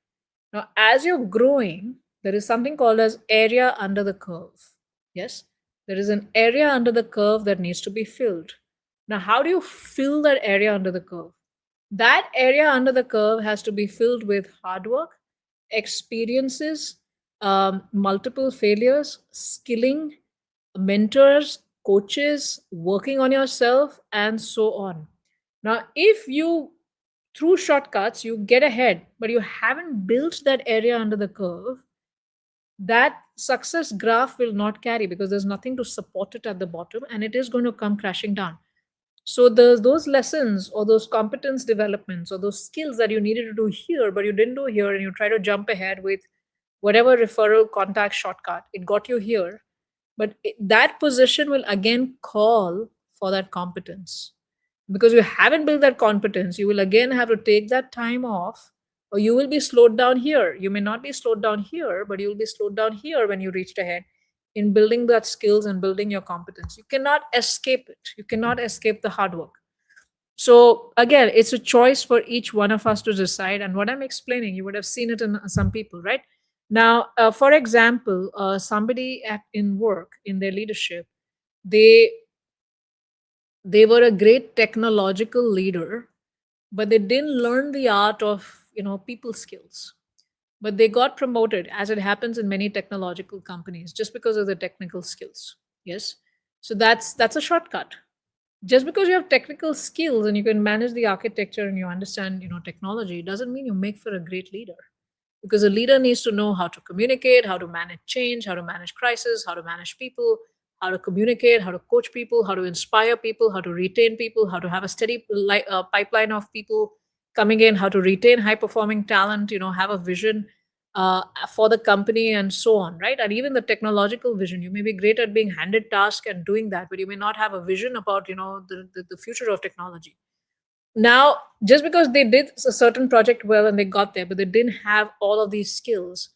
Now, as you're growing, there is something called as area under the curve. Yes, there is an area under the curve that needs to be filled. Now, how do you fill that area under the curve? That area under the curve has to be filled with hard work, experiences, multiple failures, skilling, mentors, coaches, working on yourself, and so on. Now, if you through shortcuts you get ahead, but you haven't built that area under the curve, that success graph will not carry because there's nothing to support it at the bottom and it is going to come crashing down. So those lessons or those competence developments or those skills that you needed to do here, but you didn't do here, and you try to jump ahead with whatever referral contact shortcut, it got you here. But that position will again call for that competence. Because you haven't built that competence, you will again have to take that time off, or you will be slowed down here. You may not be slowed down here, but you will be slowed down here when you reached ahead in building that skills and building your competence. You cannot escape it. You cannot escape the hard work. So again, it's a choice for each one of us to decide. And what I'm explaining, you would have seen it in some people, right? Now, for example, somebody in work, in their leadership, they they were a great technological leader, but they didn't learn the art of people skills. But they got promoted, as it happens in many technological companies, just because of the technical skills. Yes, so that's a shortcut. Just because you have technical skills and you can manage the architecture and you understand technology doesn't mean you make for a great leader, because a leader needs to know how to communicate, how to manage change, how to manage crisis, how to manage people, how to communicate, how to coach people, how to inspire people, how to retain people, how to have a steady pipeline of people coming in, how to retain high performing talent, have a vision for the company and so on, right? And even the technological vision, you may be great at being handed tasks and doing that, but you may not have a vision about the future of technology. Now, just because they did a certain project well and they got there, but they didn't have all of these skills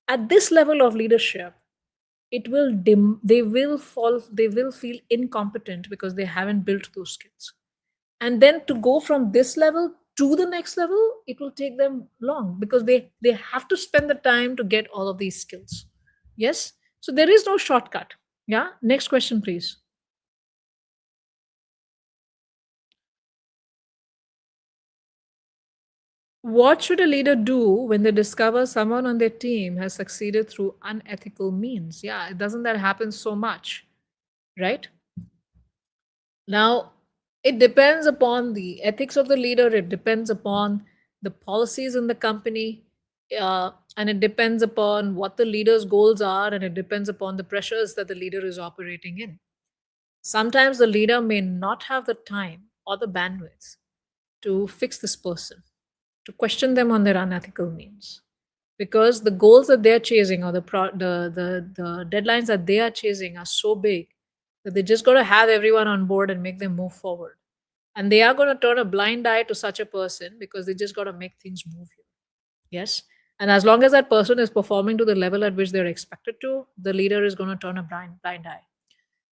at this level of leadership, it will they will fall, they will feel incompetent because they haven't built those skills. And then to go from this level to the next level, it will take them long because they have to spend the time to get all of these skills. Yes, so there is no shortcut. Yeah, next question please. What should a leader do when they discover someone on their team has succeeded through unethical means? Yeah, doesn't that happen so much, right? Now, it depends upon the ethics of the leader, it depends upon the policies in the company, and it depends upon what the leader's goals are, and it depends upon the pressures that the leader is operating in. Sometimes the leader may not have the time or the bandwidth to fix this person, to question them on their unethical means, because the goals that they're chasing or the deadlines that they are chasing are so big that they just got to have everyone on board and make them move forward. And they are going to turn a blind eye to such a person because they just got to make things move here. Yes. And as long as that person is performing to the level at which they're expected to, the leader is going to turn a blind eye.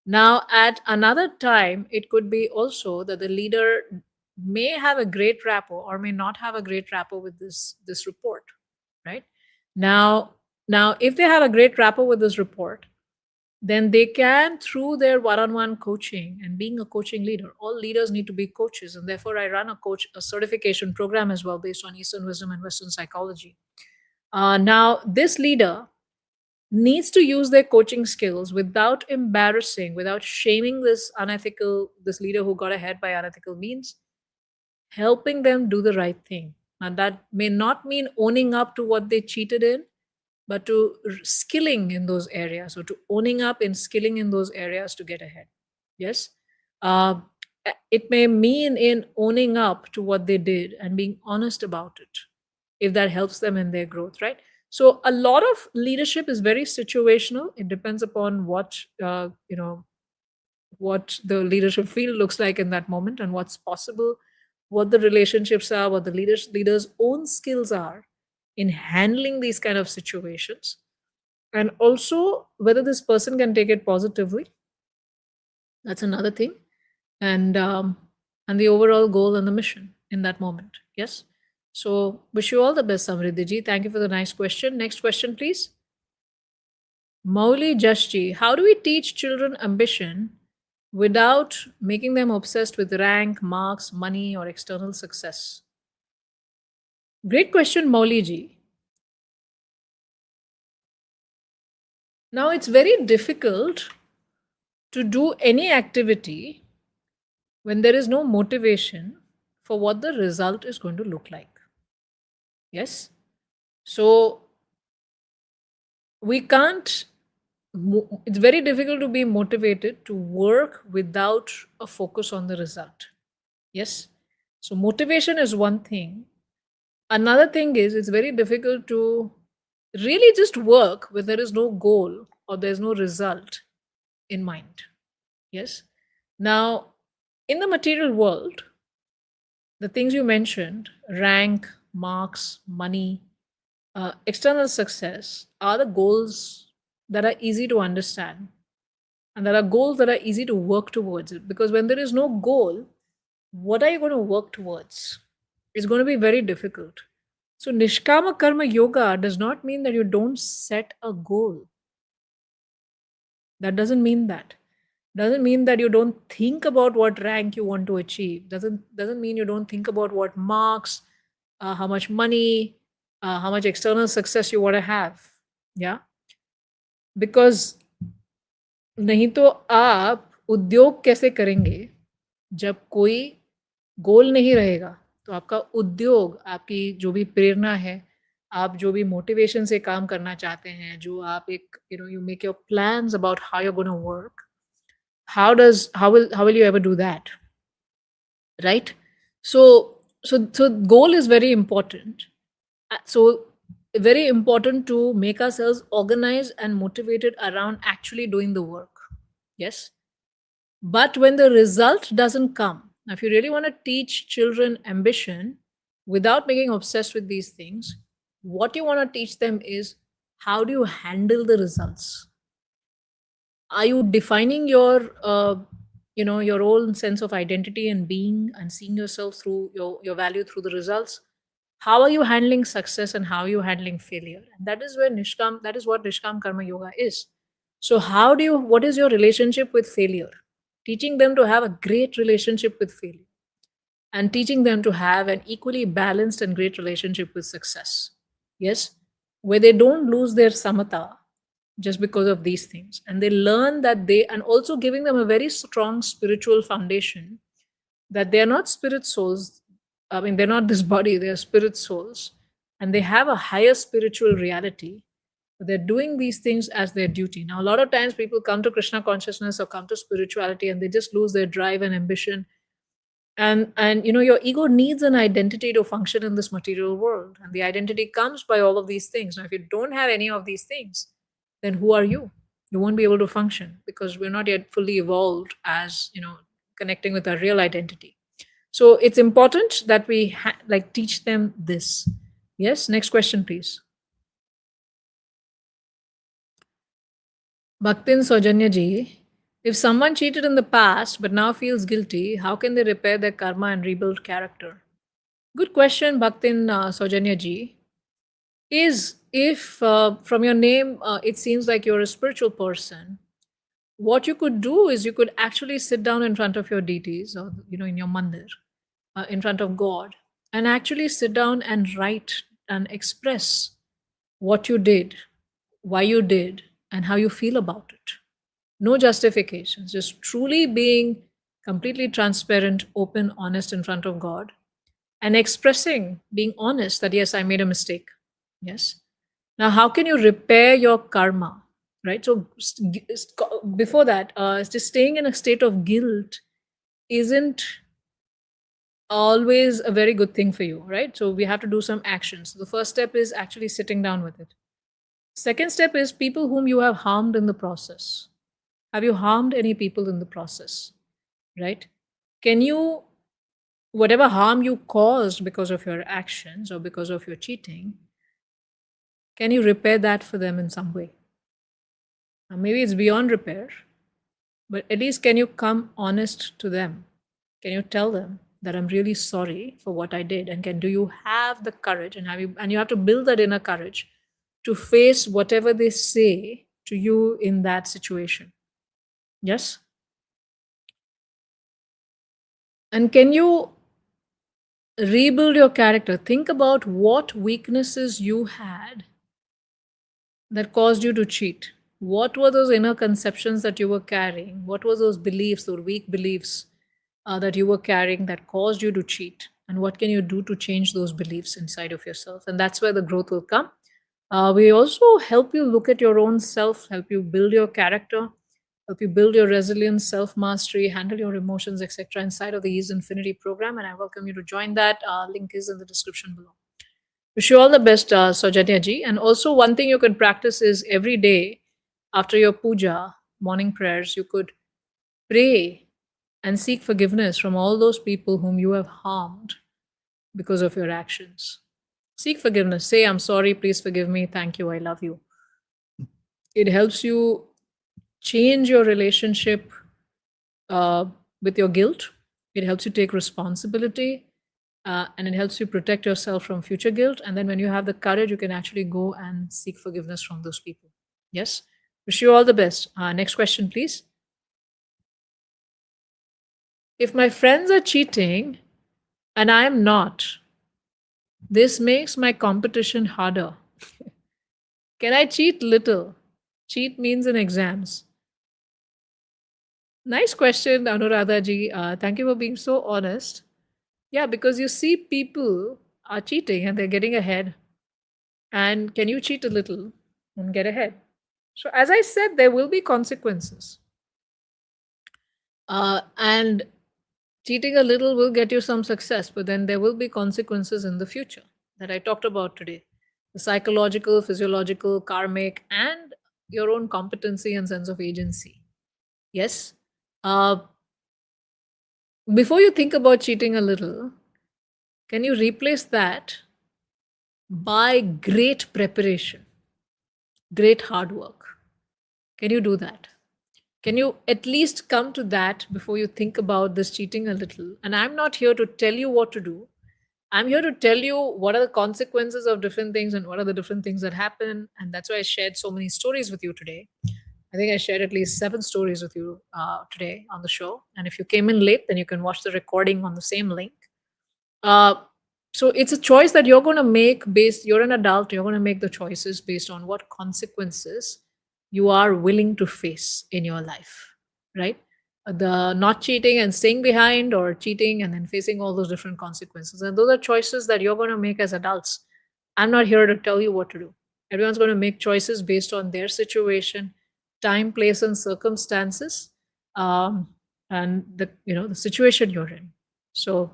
Now, at another time, it could be also that the leader may have a great rapport or may not have a great rapport with this report, right? Now, if they have a great rapport with this report, then they can, through their one-on-one coaching and being a coaching leader, all leaders need to be coaches, and therefore I run a certification program as well based on Eastern wisdom and Western psychology. Now, this leader needs to use their coaching skills without embarrassing, without shaming this leader who got ahead by unethical means, helping them do the right thing. And that may not mean owning up to what they cheated in, but to skilling in those areas, or to owning up in skilling in those areas to get ahead. Yes. Uh, it may mean in owning up to what they did and being honest about it, if that helps them in their growth, right? So a lot of leadership is very situational. It depends upon what the leadership field looks like in that moment and what's possible, what the relationships are, what the leaders own skills are in handling these kind of situations. And also whether this person can take it positively, that's another thing. And the overall goal and the mission in that moment. Yes. So wish you all the best, Samriddhi ji. Thank you for the nice question. Next question, please. Mauli Jashji, how do we teach children ambition without making them obsessed with rank, marks, money, or external success? Great question, Mauli ji. Now, it's very difficult to do any activity when there is no motivation for what the result is going to look like. Yes? So, we can't, it's very difficult to be motivated to work without a focus on the result. Yes? So, motivation is one thing. Another thing is, it's very difficult to really just work when there is no goal or there's no result in mind. Yes? Now, in the material world, the things you mentioned, rank, marks, money, external success, are the goals that are easy to understand. And there are goals that are easy to work towards it. Because when there is no goal, what are you going to work towards? It's going to be very difficult. So, Nishkama Karma Yoga does not mean that you don't set a goal. That doesn't mean that. Doesn't mean that you don't think about what rank you want to achieve. Doesn't mean you don't think about what marks, how much money, how much external success you want to have. Yeah, because नहीं तो आप उद्योग कैसे करेंगे जब कोई गोल नहीं रहेगा? तो आपका उद्योग, आपकी जो भी प्रेरणा है, आप जो भी मोटिवेशन से काम करना चाहते हैं, जो आप एक you make your plans about how you gonna work, how will you ever do that, right? So goal is very important. So very important to make ourselves organized and motivated around actually doing the work. Yes. But when the result doesn't come, now if you really want to teach children ambition without making obsessed with these things, what you want to teach them is, how do you handle the results? Are you defining your own sense of identity and being and seeing yourself through your value through the results? How are you handling success and how are you handling failure? And that is what Nishkam Karma Yoga is. So what is your relationship with failure? Teaching them to have a great relationship with failure and teaching them to have an equally balanced and great relationship with success. Yes, where they don't lose their samatha just because of these things. And they learn and also giving them a very strong spiritual foundation, that they are not spirit souls. I mean, they're not this body, they are spirit souls. And they have a higher spiritual reality. They're doing these things as their duty. Now, a lot of times people come to Krishna consciousness or come to spirituality and they just lose their drive and ambition. And your ego needs an identity to function in this material world. And the identity comes by all of these things. Now, if you don't have any of these things, then who are you? You won't be able to function because we're not yet fully evolved as, connecting with our real identity. So it's important that we teach them this. Yes, next question, please. Bhaktin Sojanya ji, if someone cheated in the past but now feels guilty, how can they repair their karma and rebuild character? Good question, Bhaktin Sojanya ji. If from your name it seems like you're a spiritual person, what you could do is you could actually sit down in front of your deities, or in your mandir, in front of God, and actually sit down and write and express what you did, why you did, and how you feel about it. No justifications, just truly being completely transparent, open, honest in front of God, and expressing, being honest that yes, I made a mistake. Yes. Now, how can you repair your karma? Right. So before that, just staying in a state of guilt isn't always a very good thing for you, right? So we have to do some actions. The first step is actually sitting down with it. Second step is people whom you have harmed in the process. Have you harmed any people in the process? Right? Can you, whatever harm you caused because of your actions or because of your cheating, can you repair that for them in some way? Maybe it's beyond repair, but at least can you come honest to them? Can you tell them that I'm really sorry for what I did? And do you have the courage, and you have to build that inner courage to face whatever they say to you in that situation? Yes? And can you rebuild your character? Think about what weaknesses you had that caused you to cheat. What were those inner conceptions that you were carrying? What were those beliefs, those weak beliefs that you were carrying that caused you to cheat? And what can you do to change those beliefs inside of yourself? And that's where the growth will come. We also help you look at your own self, help you build your character, help you build your resilience, self mastery, handle your emotions, etc. inside of the Ease Infinity program. And I welcome you to join that. Link is in the description below. Wish you all the best, Saujanya ji. And also, one thing you could practice is every day after your puja, morning prayers, you could pray and seek forgiveness from all those people whom you have harmed because of your actions. Seek forgiveness. Say, I'm sorry, please forgive me, thank you, I love you. It helps you change your relationship with your guilt. It helps you take responsibility. And it helps you protect yourself from future guilt. And then when you have the courage, you can actually go and seek forgiveness from those people. Yes? Wish you all the best. Next question, please. If my friends are cheating and I am not, this makes my competition harder. Can I cheat little? Cheat means in exams. Nice question, Anuradha ji. Thank you for being so honest. Yeah, because you see people are cheating and they're getting ahead. And can you cheat a little and get ahead? So, as I said, there will be consequences. And cheating a little will get you some success, but then there will be consequences in the future that I talked about today: the psychological, physiological, karmic, and your own competency and sense of agency. Yes? Before you think about cheating a little, can you replace that by great preparation, great hard work? Can you do that? Can you at least come to that before you think about this cheating a little? And I'm not here to tell you what to do. I'm here to tell you what are the consequences of different things and what are the different things that happen. And that's why I shared so many stories with you today. I think I shared at least 7 stories with you today on the show. And if you came in late, then you can watch the recording on the same link. So it's a choice that you're going to make you're an adult, you're going to make the choices based on what consequences you are willing to face in your life, right? The not cheating and staying behind, or cheating and then facing all those different consequences. And those are choices that you're going to make as adults. I'm not here to tell you what to do. Everyone's going to make choices based on their situation, time, place, and circumstances, and the situation you're in. So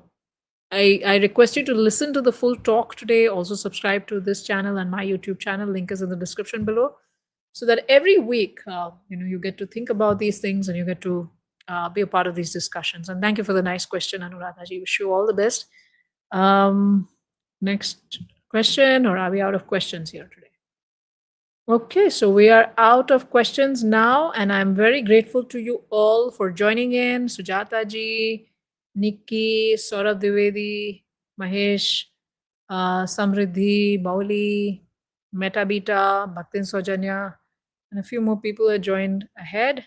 I request you to listen to the full talk today. Also subscribe to this channel and my YouTube channel. Link is in the description below. So that every week, you get to think about these things and you get to be a part of these discussions. And thank you for the nice question, Anuradhaji. Wish you all the best. Next question, or are we out of questions here today? Okay, so we are out of questions now, and I'm very grateful to you all for joining in. Sujata ji, Nikki, Saurabh Dwivedi, Mahesh, Samriddhi, Mauli, Metabita, Bhaktin Saujanya, and a few more people have joined ahead.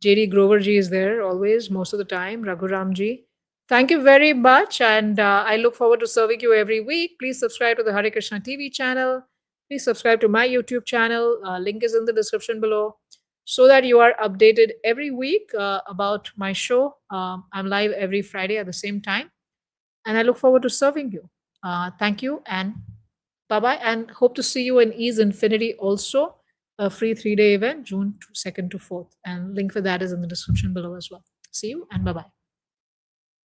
JD Grover ji is there always, most of the time. Raghuram ji. Thank you very much, and I look forward to serving you every week. Please subscribe to the Hare Krishna TV channel. Please subscribe to my YouTube channel. Link is in the description below, so that you are updated every week about my show. I'm live every Friday at the same time, and I look forward to serving you. Thank you, and bye-bye, and hope to see you in Ease Infinity also, a free 3-day event, June 2nd to 4th. And link for that is in the description below as well. See you, and bye-bye.